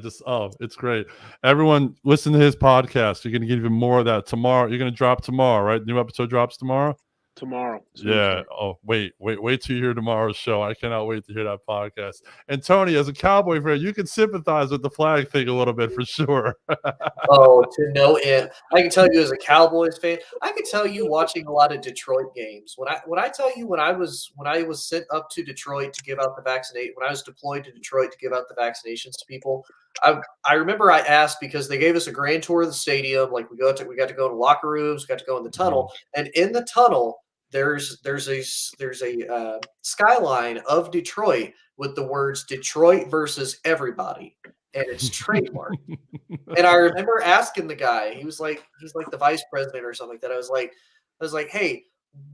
It's great. Everyone, listen to his podcast. You're going to get even more of that tomorrow. You're going to drop tomorrow, right? New episode drops tomorrow. Tomorrow. Yeah. Oh, wait till you hear tomorrow's show. I cannot wait to hear that podcast. And Tony, as a Cowboy fan, you can sympathize with the flag thing a little bit for sure. Oh, to no end. I can tell you as a Cowboys fan, I can tell you watching a lot of Detroit games. When I tell you when I was sent up to Detroit to give out the vaccinate, when I was deployed to Detroit to give out the vaccinations to people, I remember I asked because they gave us a grand tour of the stadium. Like we got to go to locker rooms, got to go in the tunnel, and in the tunnel there's a skyline of Detroit with the words Detroit versus everybody, and it's trademarked. And I remember asking the guy, he's like the vice president or something like that. I was like, hey,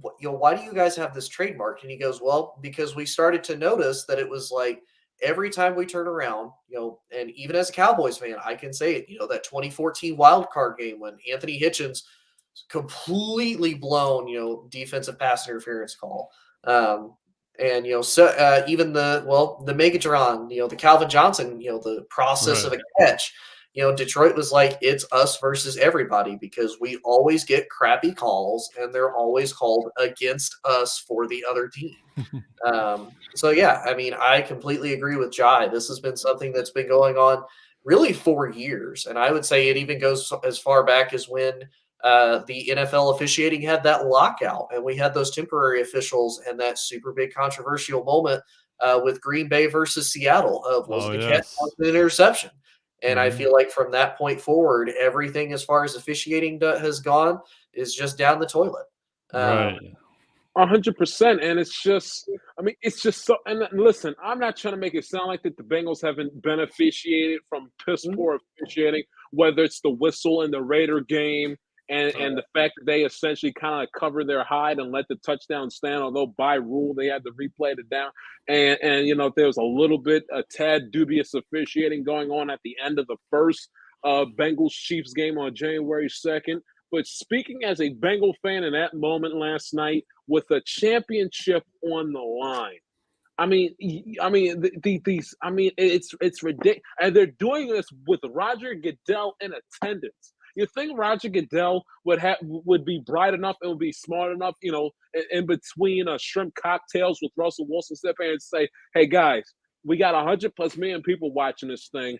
why do you guys have this trademark? And he goes, well, because we started to notice that it was like every time we turn around, and even as a Cowboys fan, I can say it, that 2014 wild card game when Anthony Hitchens completely blown, defensive pass interference call. And even the Megatron, the Calvin Johnson, the process of a catch, Detroit was like, it's us versus everybody because we always get crappy calls and they're always called against us for the other team. So yeah, I mean, I completely agree with Jai. This has been something that's been going on really for years, and I would say it even goes as far back as when the NFL officiating had that lockout and we had those temporary officials and that super big controversial moment with Green Bay versus Seattle of was the catch an interception. And I feel like from that point forward, everything as far as officiating has gone is just down the toilet. Right. 100%. And it's just so. And listen, I'm not trying to make it sound like that the Bengals haven't been officiated from piss poor officiating, whether it's the whistle in the Raider game. And the fact that they essentially kind of covered their hide and let the touchdown stand, although by rule they had to replay it down. And there was a tad dubious officiating going on at the end of the first Bengals-Chiefs game on January 2nd. But speaking as a Bengal fan in that moment last night with a championship on the line, It's ridiculous, and they're doing this with Roger Goodell in attendance. You think Roger Goodell would be bright enough and would be smart enough, in between shrimp cocktails with Russell Wilson, step in and say, "Hey guys, we got 100+ million people watching this thing.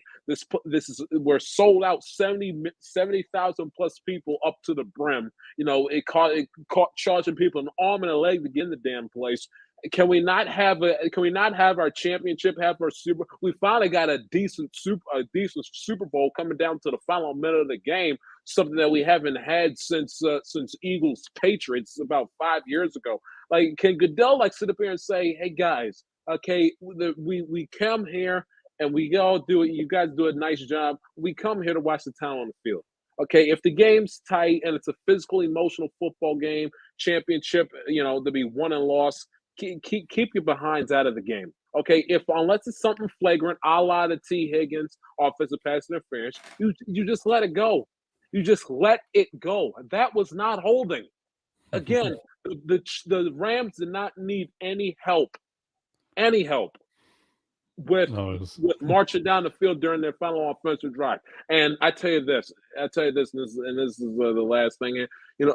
We're sold out 70,000 plus people up to the brim. It caught charging people an arm and a leg to get in the damn place. Can we not have our championship, have our Super? We finally got a decent Super Bowl coming down to the final minute of the game, something that we haven't had since Eagles Patriots about 5 years ago. Like, can Goodell sit up here and say, "Hey guys, okay, we come here and we all do it. You guys do a nice job. We come here to watch the talent on the field. Okay, if the game's tight and it's a physical, emotional football game, championship, to be won and lost, keep your behinds out of the game. Okay, unless it's something flagrant, a la the T. Higgins offensive pass interference, you just let it go. You just let it go. That was not holding. Again, the Rams did not need any help with marching down the field during their final offensive drive. And I tell you this, and this is the last thing here.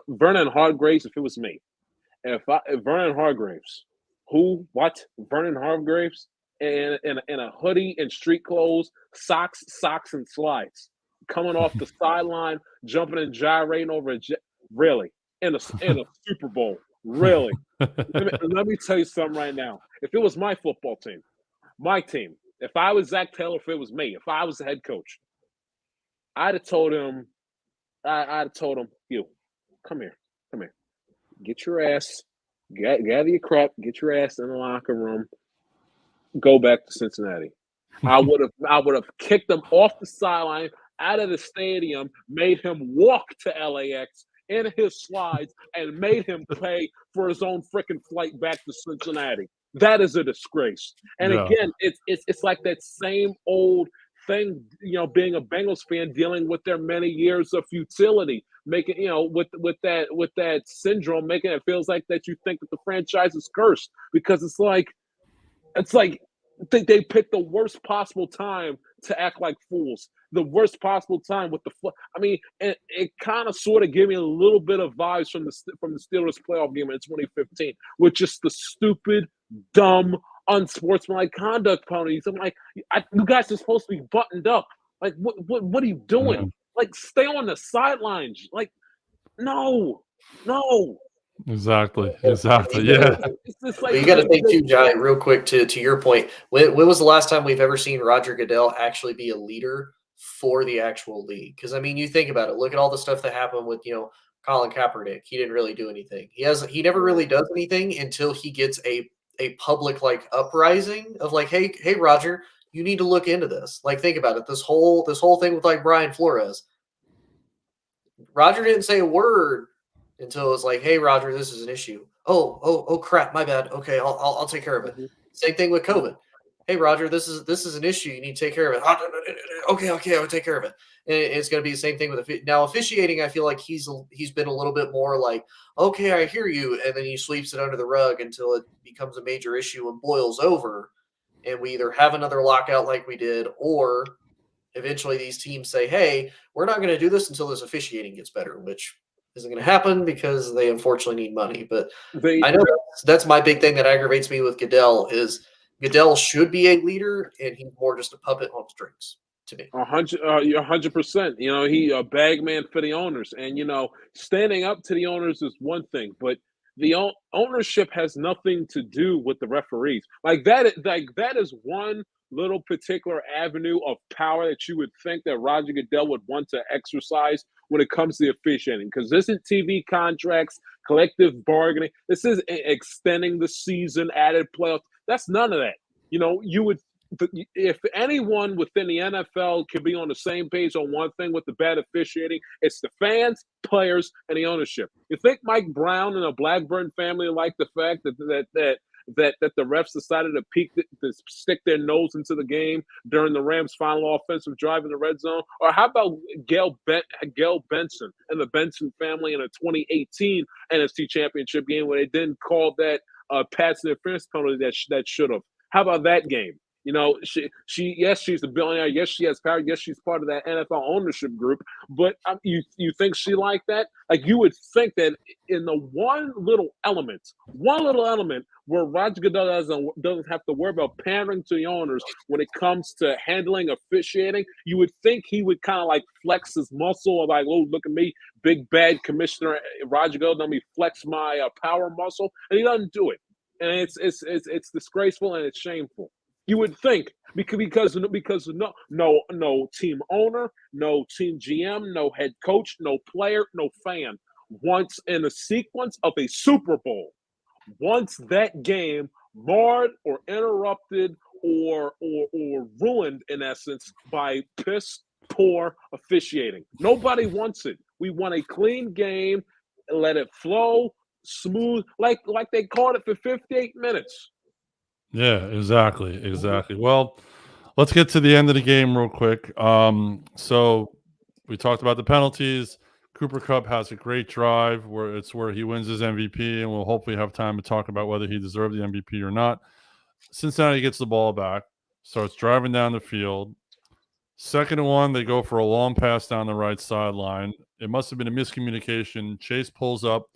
Vernon Hargreaves, if it was me, if Vernon Hargreaves, Vernon Hargreaves in a hoodie and street clothes, socks and slides, coming off the sideline, jumping and gyrating over really in a Super Bowl, really. Let me tell you something right now. If it was my football team, my team, if I was Zach Taylor, if it was me, if I was the head coach, I'd have told him, you, come here, get your ass, gather your crap, get your ass in the locker room, go back to Cincinnati. I would have kicked him off the sideline, out of the stadium, made him walk to LAX in his slides, and made him pay for his own freaking flight back to Cincinnati. That is a disgrace. And again, it's like that same old thing, being a Bengals fan, dealing with their many years of futility, making, with that syndrome, making it feels like that you think that the franchise is cursed, because it's like they picked the worst possible time to act like fools. The worst possible time with it kind of sort of gave me a little bit of vibes from the Steelers playoff game in 2015, with just the stupid, dumb, unsportsmanlike conduct penalties. I'm like, you guys are supposed to be buttoned up. Like, what are you doing? Yeah. Stay on the sidelines. No. Exactly. Yeah. You got to think too, Jai, real quick to your point. When was the last time we've ever seen Roger Goodell actually be a leader for the actual league? Because you think about it. Look at all the stuff that happened with Colin Kaepernick. He didn't really do anything. He never really does anything until he gets a public uprising of hey Roger, you need to look into this. Think about it. This whole thing with Brian Flores. Roger didn't say a word until it was hey Roger, this is an issue. Oh crap, my bad. Okay, I'll take care of it. Same thing with COVID. Hey Roger, this is an issue. You need to take care of it. Okay, I'll take care of it. And it's going to be the same thing with now officiating. I feel like he's been a little bit more okay, I hear you, and then he sweeps it under the rug until it becomes a major issue and boils over, and we either have another lockout like we did, or eventually these teams say, hey, we're not going to do this until this officiating gets better, which isn't going to happen because they unfortunately need money. But I know that's my big thing that aggravates me with Goodell is Goodell should be a leader, and he's more just a puppet on strings to me. 100%. He a bag man for the owners, and standing up to the owners is one thing, but the ownership has nothing to do with the referees. That is one little particular avenue of power that you would think that Roger Goodell would want to exercise when it comes to the officiating, because this isn't TV contracts, collective bargaining. This is extending the season, added playoffs. That's none of that. If anyone within the NFL could be on the same page on one thing with the bad officiating, it's the fans, players, and the ownership. You think Mike Brown and the Blackburn family like the fact that the refs decided to stick their nose into the game during the Rams' final offensive drive in the red zone? Or how about Gail Benson and the Benson family in a 2018 NFC Championship game where they didn't call that pass interference penalty that should have? How about that game? You know, yes, she's a billionaire. Yes, she has power. Yes, she's part of that NFL ownership group. But you think she like that? Like, you would think that in the one little element where Roger Goodell doesn't have to worry about pandering to the owners when it comes to handling officiating, you would think he would kind of like flex his muscle of like, oh, look at me, big bad commissioner Roger Goodell, let me flex my power muscle, and he doesn't do it, and it's disgraceful and it's shameful. You would think because no team owner, no team GM, no head coach, no player, no fan wants in a sequence of a Super Bowl, once that game marred or interrupted or ruined in essence by piss poor officiating. Nobody wants it. We want a clean game, let it flow smooth, like they called it for 58 minutes. Yeah, exactly. Well, let's get to the end of the game real quick. So we talked about the penalties. Cooper Kupp has a great drive where he wins his MVP, and we'll hopefully have time to talk about whether he deserved the MVP or not. Cincinnati gets the ball back, starts driving down the field. 2nd and 1, they go for a long pass down the right sideline. It must have been a miscommunication. Chase pulls up.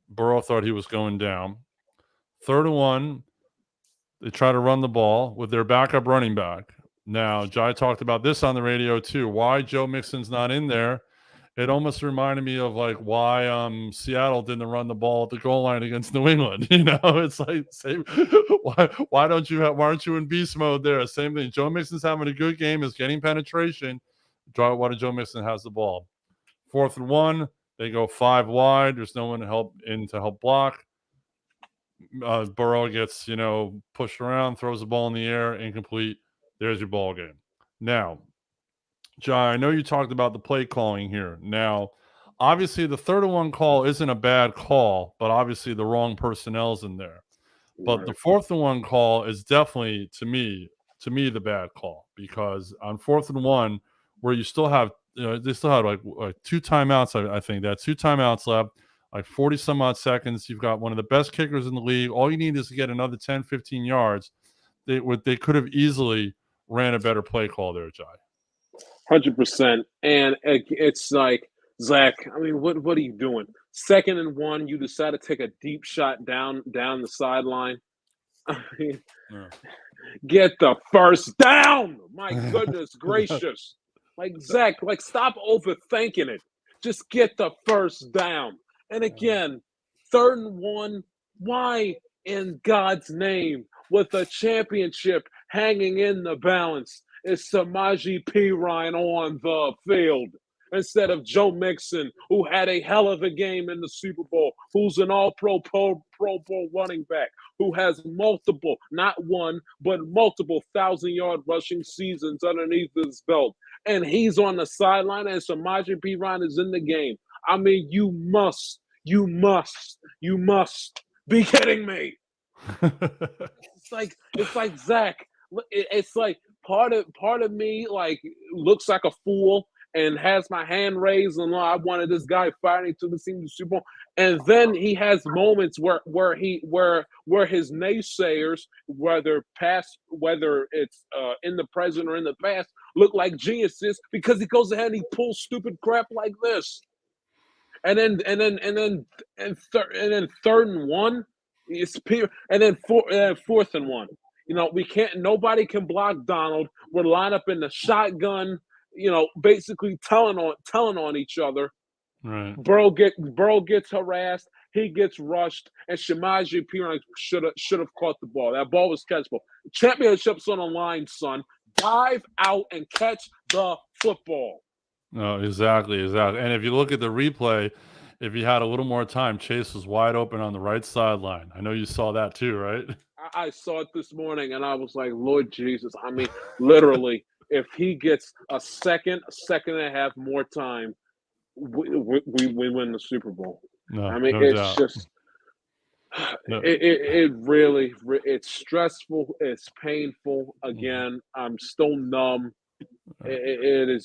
Burrow thought he was going down. 3rd and 1, they try to run the ball with their backup running back. Now, Jai talked about this on the radio too. Why Joe Mixon's not in there? It almost reminded me of like why Seattle didn't run the ball at the goal line against New England. You know, it's like same. Why aren't you in beast mode there? Same thing. Joe Mixon's having a good game, is getting penetration. Why did Joe Mixon has the ball? 4th and 1, they go 5 wide. There's no one to help block. Burrow gets, pushed around, throws the ball in the air, incomplete. There's your ball game. Now, Jai, I know you talked about the play calling here. Now, obviously, the 3rd and 1 call isn't a bad call, but obviously the wrong personnel's in there. But the 4th and 1 call is definitely, to me, the bad call, because on 4th and 1, where you still have, they still had like 2 timeouts. I think that's 2 timeouts left. Like 40 some odd seconds. You've got one of the best kickers in the league. All you need is to get another 10, 15 yards. They could have easily ran a better play call there, Jai. 100%. And it's like, Zach, I mean, what are you doing? 2nd and 1, you decide to take a deep shot down the sideline. I mean, get the first down. My goodness gracious. Like, Zach, stop overthinking it. Just get the first down. And again, 3rd and 1, why in God's name, with a championship hanging in the balance, is Samaje Perine on the field instead of Joe Mixon, who had a hell of a game in the Super Bowl, who's an all-pro Pro Bowl running back, who has multiple, not one, but multiple 1,000-yard rushing seasons underneath his belt. And he's on the sideline, and Samaje Perine is in the game. I mean, you must be kidding me. It's like Zach. It's like part of me like looks like a fool and has my hand raised and I wanted this guy fighting to the Super Bowl. And then he has moments where his naysayers, whether it's in the present or in the past, look like geniuses because he goes ahead and he pulls stupid crap like this. And then 3rd and 1, and then 4th and 1. Nobody can block Donald. We're lined up in the shotgun, basically telling on each other. Right. Burrow gets harassed, he gets rushed, and Samaje Perine should have caught the ball. That ball was catchable. Championship's on the line, son. Dive out and catch the football. No, exactly. And if you look at the replay, if you had a little more time, Chase was wide open on the right sideline. I know you saw that too, right? I saw it this morning, and I was like, Lord Jesus. I mean, literally, if he gets a second and a half more time, we win the Super Bowl. No, I mean, no it's doubt. just it really it's stressful. It's painful. Again, I'm still numb. It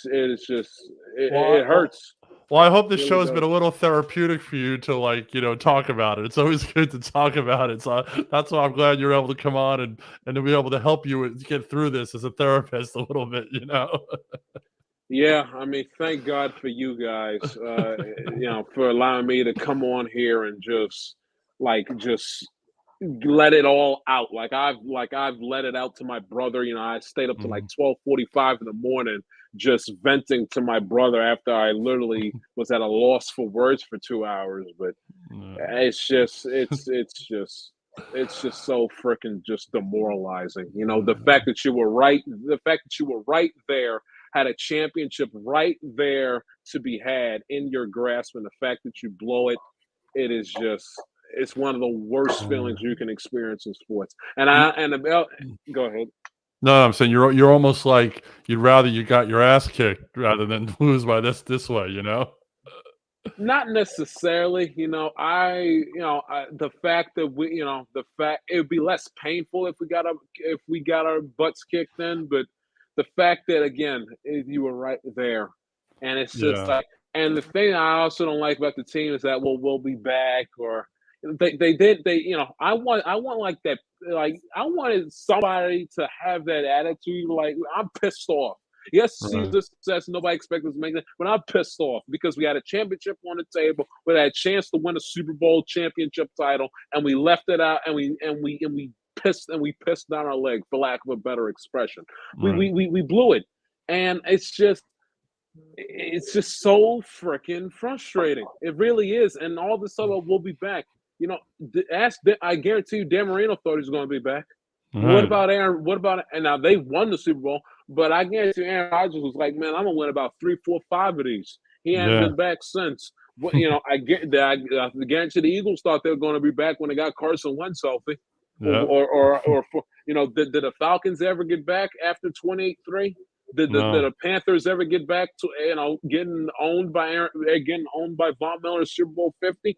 hurts. Well, I hope this Really show's does. been a little therapeutic for you to, like, talk about it. It's always good to talk about it. So that's why I'm glad you're able to come on and to be able to help you get through this as a therapist a little bit, Yeah, I mean, thank God for you guys, for allowing me to come on here and just let it all out. I've let it out to my brother. I stayed up to like Mhm. 12:45 in the morning just venting to my brother after I literally was at a loss for words for 2 hours. But Yeah. it's just so freaking just demoralizing. The fact that you were right there, had a championship right there to be had in your grasp, and the fact that you blow it, it's one of the worst feelings you can experience in sports. Go ahead. No, I'm saying you're almost like you'd rather you got your ass kicked rather than lose by this way. Not necessarily, the fact that it would be less painful if we got our butts kicked in, but the fact that again you were right there, and it's just Yeah. like, and the thing I also don't like about the team is that we'll be back, or I want like that, like I wanted somebody to have that attitude, like I'm pissed off. Yes, Right. Caesar success. Nobody expected us to make that, but I'm pissed off because we had a championship on the table. We had a chance to win a Super Bowl championship title, and we left it out, and we pissed down our leg, for lack of a better expression. We Right. we we, we blew it, and it's just so freaking frustrating. It really is, and all of a sudden we'll be back. I guarantee you, Dan Marino thought he was going to be back. What Right. about Aaron? What about, and now they won the Super Bowl, but I guarantee Aaron Rodgers was like, man, I'm gonna win about 3, 4, 5 of these. He hadn't Yeah. been back since. I guarantee the Eagles thought they were going to be back when they got Carson Wentz healthy. Yeah. Did the Falcons ever get back after 28-3? Did No. the Panthers ever get back to getting owned by Von Miller in Super Bowl 50?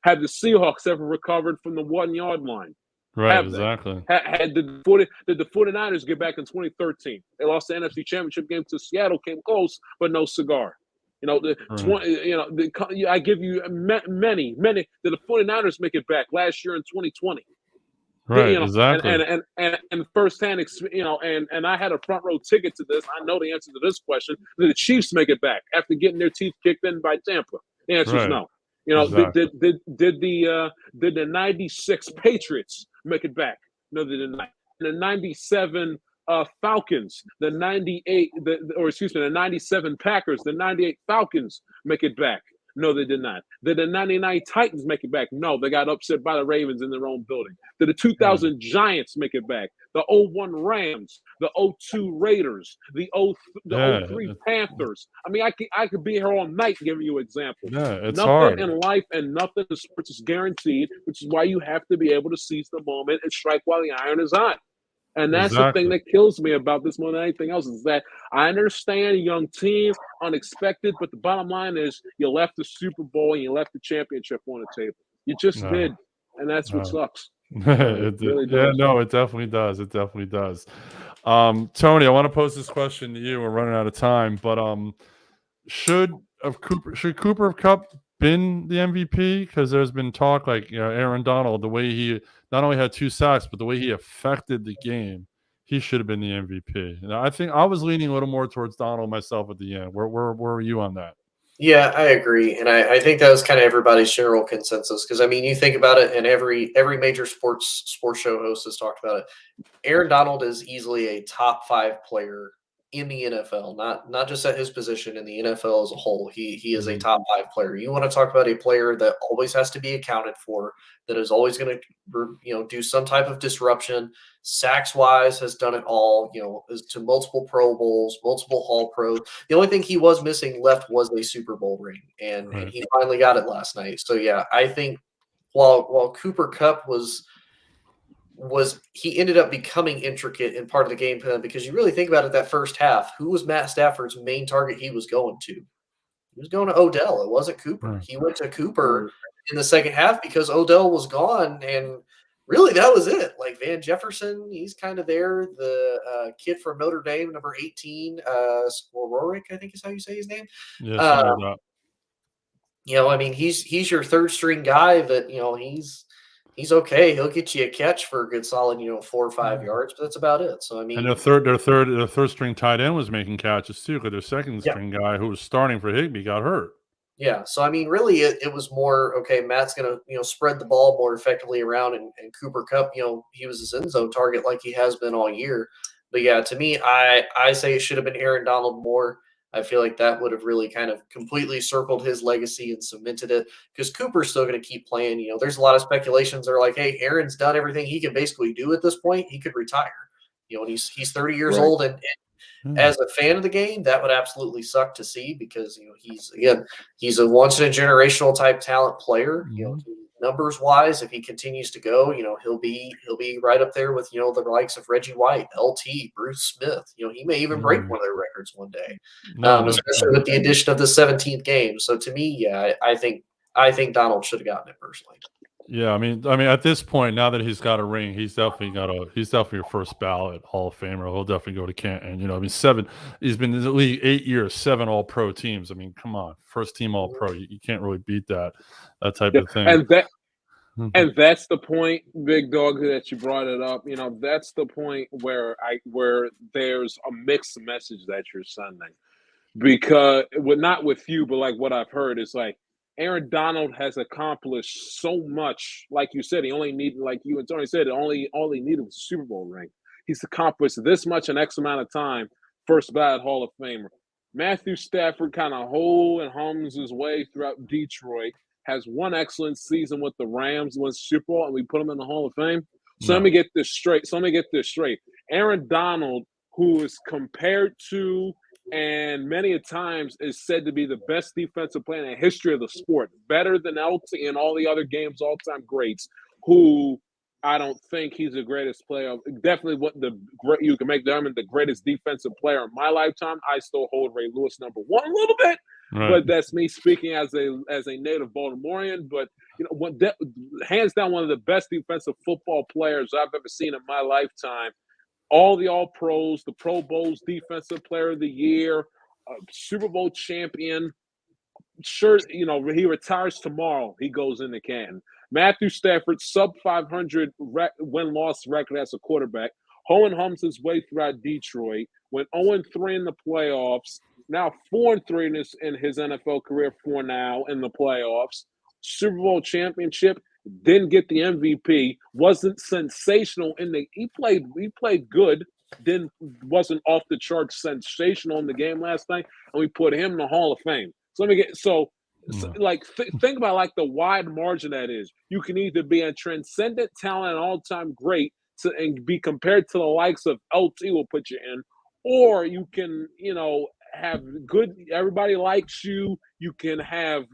Have the Seahawks ever recovered from the 1 yard line? Right. Have they? Exactly. Did the 49ers get back in 2013? They lost the NFC Championship game to Seattle, came close, but no cigar. Right. I give you many. Did the 49ers make it back last year in 2020? Right. Exactly. And firsthand, and I had a front row ticket to this. I know the answer to this question. Did the Chiefs make it back after getting their teeth kicked in by Tampa? The answer is Right. no. Exactly. Did the '96 Patriots make it back? No, they did not. The '97 Falcons, the '97 Packers, the '98 Falcons make it back? No, they did not. Did the '99 Titans make it back? No, they got upset by the Ravens in their own building. Did the 2000 Giants make it back? The '01 Rams, the '02 Raiders, the Yeah. '03 Panthers. I mean, I could be here all night giving you examples. Yeah. It's Nothing hard. in life and nothing in sports is guaranteed, which is why you have to be able to seize the moment and strike while the iron is hot. And that's the thing Exactly. that kills me about this more than anything else, is that I understand a young team, unexpected, but the bottom line is you left the Super Bowl and you left the championship on the table. You just No. did, and that's what No. sucks. It really Yeah. does. No. It definitely does. It definitely does. Tony, I want to pose this question to you. We're running out of time, but should Cooper Cup been the MVP? Because there's been talk like Aaron Donald, the way he not only had 2 sacks, but the way he affected the game, he should have been the MVP. And I think I was leaning a little more towards Donald myself at the end. Where were you on that? Yeah, I agree, and I think that was kind of everybody's general consensus. Because I mean, you think about it, and every major sports show host has talked about it. Aaron Donald is easily a top 5 player in the NFL, not just at his position, in the NFL as a whole. He is a top 5 player. You want to talk about a player that always has to be accounted for, that is always going to do some type of disruption. Sacks wise, has done it all. Is to multiple Pro Bowls, multiple All Pros. The only thing he was missing left was a Super Bowl ring, and Right. he finally got it last night. So yeah, I think while Cooper Kupp was he ended up becoming intricate in part of the game plan, because you really think about it, that first half, who was Matt Stafford's main target he was going to? He was going to Odell. It wasn't Cooper. Right. He went to Cooper in the second half because Odell was gone, and really that was it. Like Van Jefferson, he's kind of there. The kid from Notre Dame, number 18, Rorick, I think is how you say his name. Yeah, something like that. I mean, he's your third string guy that, he's okay. He'll get you a catch for a good solid, 4 or 5 yards, but that's about it. So I And mean, their third string tight end was making catches too, because their second yeah. string guy who was starting for Higbee got hurt. Yeah, so I mean, really, it was more okay. Matt's gonna spread the ball more effectively around, and Cooper Cup, he was his end zone target like he has been all year. But yeah, to me, I say it should have been Aaron Donald more. I feel like that would have really kind of completely circled his legacy and cemented it because Cooper's still going to keep playing. There's a lot of speculations that are like, hey, Aaron's done everything he can basically do at this point. He could retire. And he's 30 years Right. old, and as a fan of the game, that would absolutely suck to see because he's a once in a generational type talent player. Numbers wise, if he continues to go, he'll be right up there with the likes of Reggie White, LT, Bruce Smith. He may even break one of their records one day, especially with the addition of the 17th game. So to me, yeah, I think Donald should have gotten it personally. Yeah, I mean, at this point, now that he's got a ring, he's definitely your first ballot Hall of Famer. He'll definitely go to Canton. He's been in the league 8 years, 7 All-Pro teams. I mean, come on, first team All-Pro. You can't really beat that type of thing. And that's the point, Big Dog, that you brought it up. That's the point where there's a mixed message that you're sending, because not with you, but like what I've heard is like, Aaron Donald has accomplished so much. Like you said, he only needed, like you and Tony said, all he needed was a Super Bowl ring. He's accomplished this much in X amount of time. First ballot Hall of Famer. Matthew Stafford kind of hums his way throughout Detroit. Has one excellent season with the Rams, wins Super Bowl, and we put him in the Hall of Fame. So let me get this straight. Aaron Donald, who is compared to and many a times is said to be the best defensive player in the history of the sport, better than LT and all the other games all-time greats, who I don't think he's the greatest player. Definitely you can make them the greatest defensive player in my lifetime. I still hold Ray Lewis number 1 a little bit, but that's me speaking as a native Baltimorean. But hands down, one of the best defensive football players I've ever seen in my lifetime. All the All-Pros, the Pro Bowls, Defensive Player of the Year, Super Bowl champion. Sure, he retires tomorrow. He goes into Canton. Matthew Stafford, sub-500 win-loss record as a quarterback. Hums his way throughout Detroit. Went 0-3 in the playoffs. Now 4-3 in his NFL career for now in the playoffs. Super Bowl championship. Didn't get the MVP, wasn't sensational he played good, wasn't off the charts sensational in the game last night, and we put him in the Hall of Fame. So think about like the wide margin that is. You can either be a transcendent talent, an all-time great, and be compared to the likes of LT will put you in, or you can, have good, everybody likes you. You can have,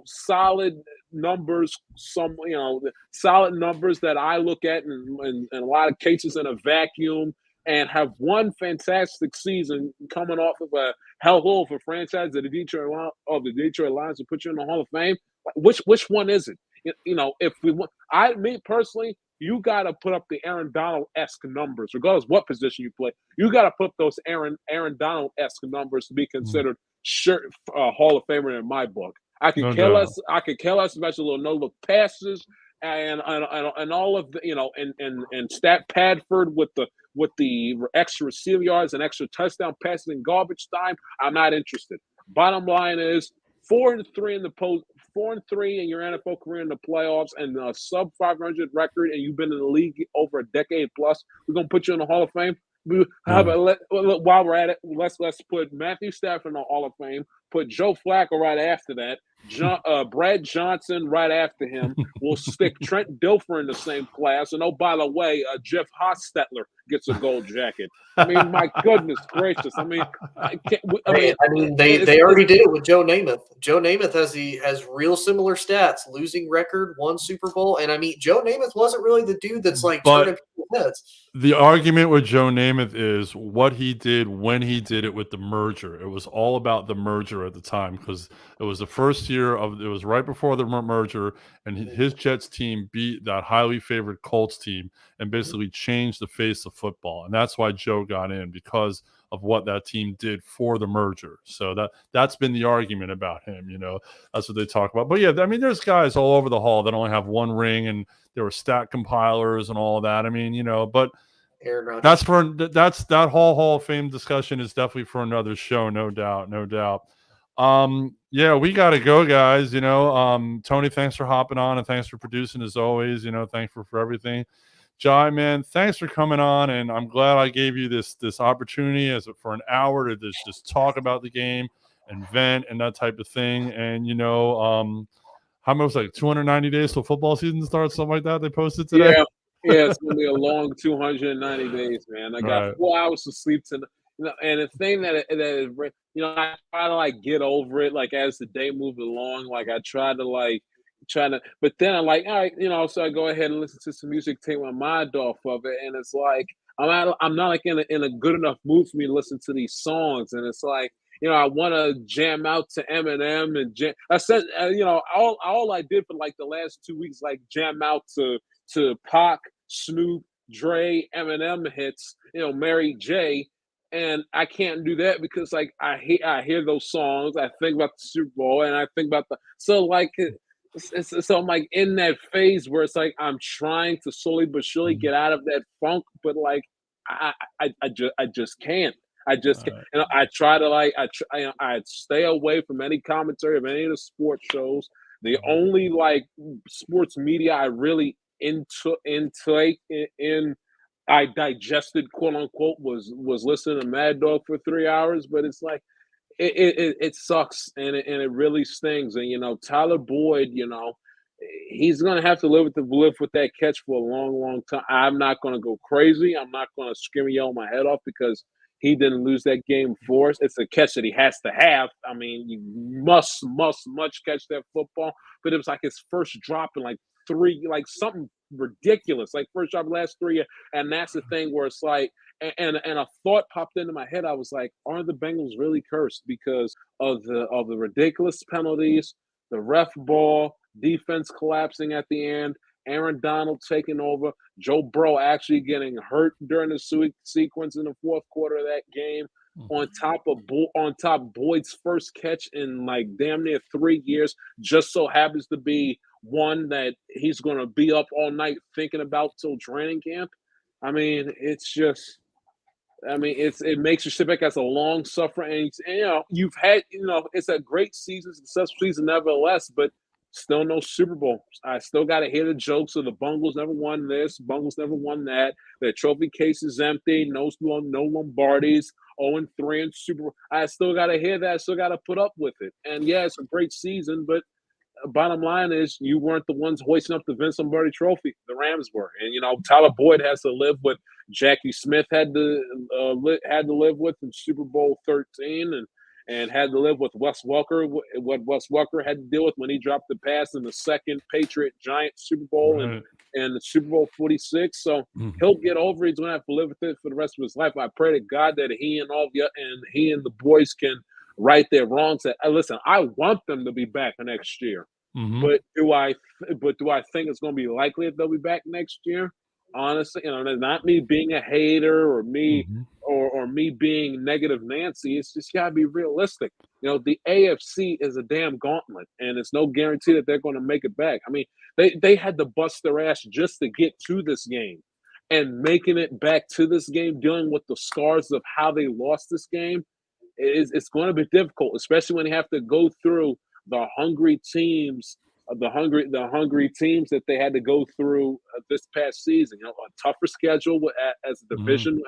solid numbers, solid numbers that I look at in a lot of cases in a vacuum, and have one fantastic season coming off of a hellhole for franchise of the Detroit Lions to put you in the Hall of Fame. Which one is it? If we want, me personally, you got to put up the Aaron Donald-esque numbers, regardless what position you play. You got to put those Aaron Donald-esque numbers to be considered Hall of Famer in my book. I could care less. Especially little no-look passes and all of the and Stat Padford with the extra receiver yards and extra touchdown passes in garbage time. I'm not interested. Bottom line is 4-3 in the post. 4-3 in your NFL career in the playoffs and a sub 500 record, and you've been in the league over a decade plus. We're gonna put you in the Hall of Fame. While we're at it, let's put Matthew Stafford in the Hall of Fame. Put Joe Flacco right after that. Brad Johnson right after him. We'll stick Trent Dilfer in the same class. And by the way, Jeff Hostetler gets a gold jacket. I mean, my goodness gracious! I mean, they already did it with Joe Namath. Joe Namath has real similar stats: losing record, 1 Super Bowl, and I mean, Joe Namath wasn't really the dude that's like turning people's heads. The argument with Joe Namath is what he did when he did it with the merger. It was all about the merger at the time because it was the first year it was right before the merger, and his Jets team beat that highly favored Colts team and basically changed the face of football. And that's why Joe got in, because of what that team did for the merger. So that's been the argument about him. That's what they talk about. But yeah, I mean, there's guys all over the hall that only have one ring, and there were stat compilers and all that. I mean, but that's that Hall of Fame discussion is definitely for another show, no doubt. Yeah, we got to go, guys. Tony, thanks for hopping on and thanks for producing as always. Thanks for everything. Jai, man, thanks for coming on, and I'm glad I gave you this opportunity for an hour to just talk about the game and vent and that type of thing. And how much, like 290 days till football season starts, something like that they posted today. Yeah, it's gonna be a long 290 days, man. I got 4 hours of sleep tonight. And the thing that is, I try to like get over it, like as the day moved along. Like I try to, but then I'm like, all right, so I go ahead and listen to some music, take my mind off of it, and it's like I'm not like in a good enough mood for me to listen to these songs, and it's like, I want to jam out to Eminem and I said, all I did for like the last 2 weeks, like jam out to Pac, Snoop, Dre, Eminem hits, Mary J. And I can't do that because like I hear those songs, I think about the Super Bowl, and I think about so I'm like in that phase where it's like I'm trying to slowly but surely get out of that funk, but like I just can't. I just can't. I try to I stay away from any commentary of any of the sports shows. The only like sports media I really I digested, quote unquote, was listening to Mad Dog for 3 hours, but it's like it sucks and it really stings. And Tyler Boyd, he's gonna have to live with that catch for a long, long time. I'm not gonna go crazy. I'm not gonna scream and yell my head off because he didn't lose that game for us. It's a catch that he has to have. I mean, you must catch that football. But it was like his first drop in like three, like something ridiculous, like first drop last 3 years. And that's the thing where it's like, and a thought popped into my head. I was like, aren't the Bengals really cursed because of the ridiculous penalties, the ref ball, defense collapsing at the end, Aaron Donald taking over, Joe Burrow actually getting hurt during the sequence in the fourth quarter of that game, on top Boyd's first catch in like damn near 3 years, just so happens to be one that he's going to be up all night thinking about till training camp. I mean, it makes you sit back as a long suffering, and you've had, it's a great season, successful season nevertheless, but still no Super Bowl. I still got to hear the jokes of the Bengals never won this, Bengals never won that. Their trophy case is empty. No Lombardis. 0-3 in Super Bowl. I still got to hear that. I still got to put up with it. And yeah, it's a great season, but bottom line is you weren't the ones hoisting up the Vince Lombardi trophy. The Rams were. And, Tyler Boyd has to live with Jackie Smith had to live with in Super Bowl 13 and had to live with Wes Welker, what Wes Welker had to deal with when he dropped the pass in the second Patriot-Giant Super Bowl and the Super Bowl 46. So he'll get over it. He's going to have to live with it for the rest of his life. I pray to God that he and the boys can right their wrongs. Listen, I want them to be back next year. But do I think it's going to be likely that they'll be back next year? Honestly, not me being a hater or me or me being negative Nancy. It's just got to be realistic. The AFC is a damn gauntlet, and it's no guarantee that they're going to make it back. I mean, they had to bust their ass just to get to this game, and making it back to this game, dealing with the scars of how they lost this game, it's going to be difficult, especially when they have to go through the hungry teams. The hungry teams that they had to go through this past season, a tougher schedule as a division,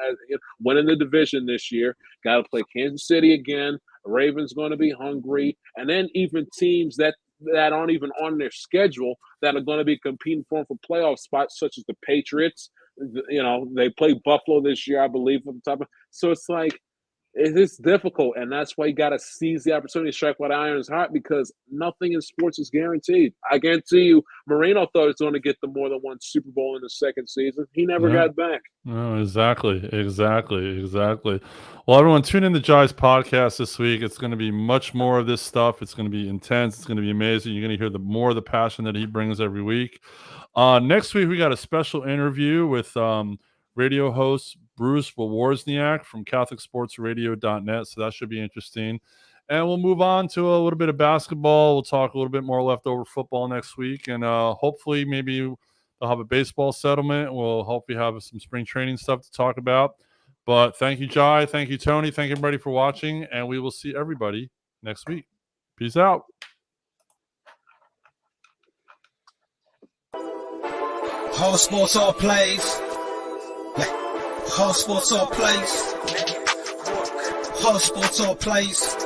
winning the division this year. Got to play Kansas City again. Ravens going to be hungry, and then even teams that aren't even on their schedule that are going to be competing for playoff spots, such as the Patriots. They play Buffalo this year, I believe, from the top. So it's like, it is difficult, and that's why you got to seize the opportunity to strike while iron is hot, because nothing in sports is guaranteed. I guarantee you, Marino thought he was going to get the more than one Super Bowl in the second season. He never got back. No, exactly. Well, everyone, tune in to Jai's podcast this week. It's going to be much more of this stuff. It's going to be intense. It's going to be amazing. You're going to hear more of the passion that he brings every week. Next week, we got a special interview with radio host Bruce Wawrzyniak from CatholicSportsRadio.net. So that should be interesting. And we'll move on to a little bit of basketball. We'll talk a little bit more leftover football next week. And hopefully maybe they'll have a baseball settlement. We'll hopefully have some spring training stuff to talk about. But thank you, Jai. Thank you, Tony. Thank you, everybody, for watching. And we will see everybody next week. Peace out. All sports, all plays. All sports, all plays. All sports, all plays.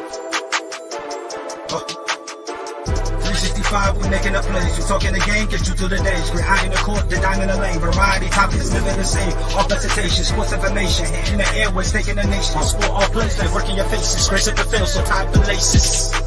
365, we making a plays. We talking the game, get you through the days. We're high in the court, the dime in the lane. Variety, topics, living the same. All presentation, sports information. Hitting the airways, taking the nation. All sport, all plays, like working your faces. Grace at the field, so tie the laces.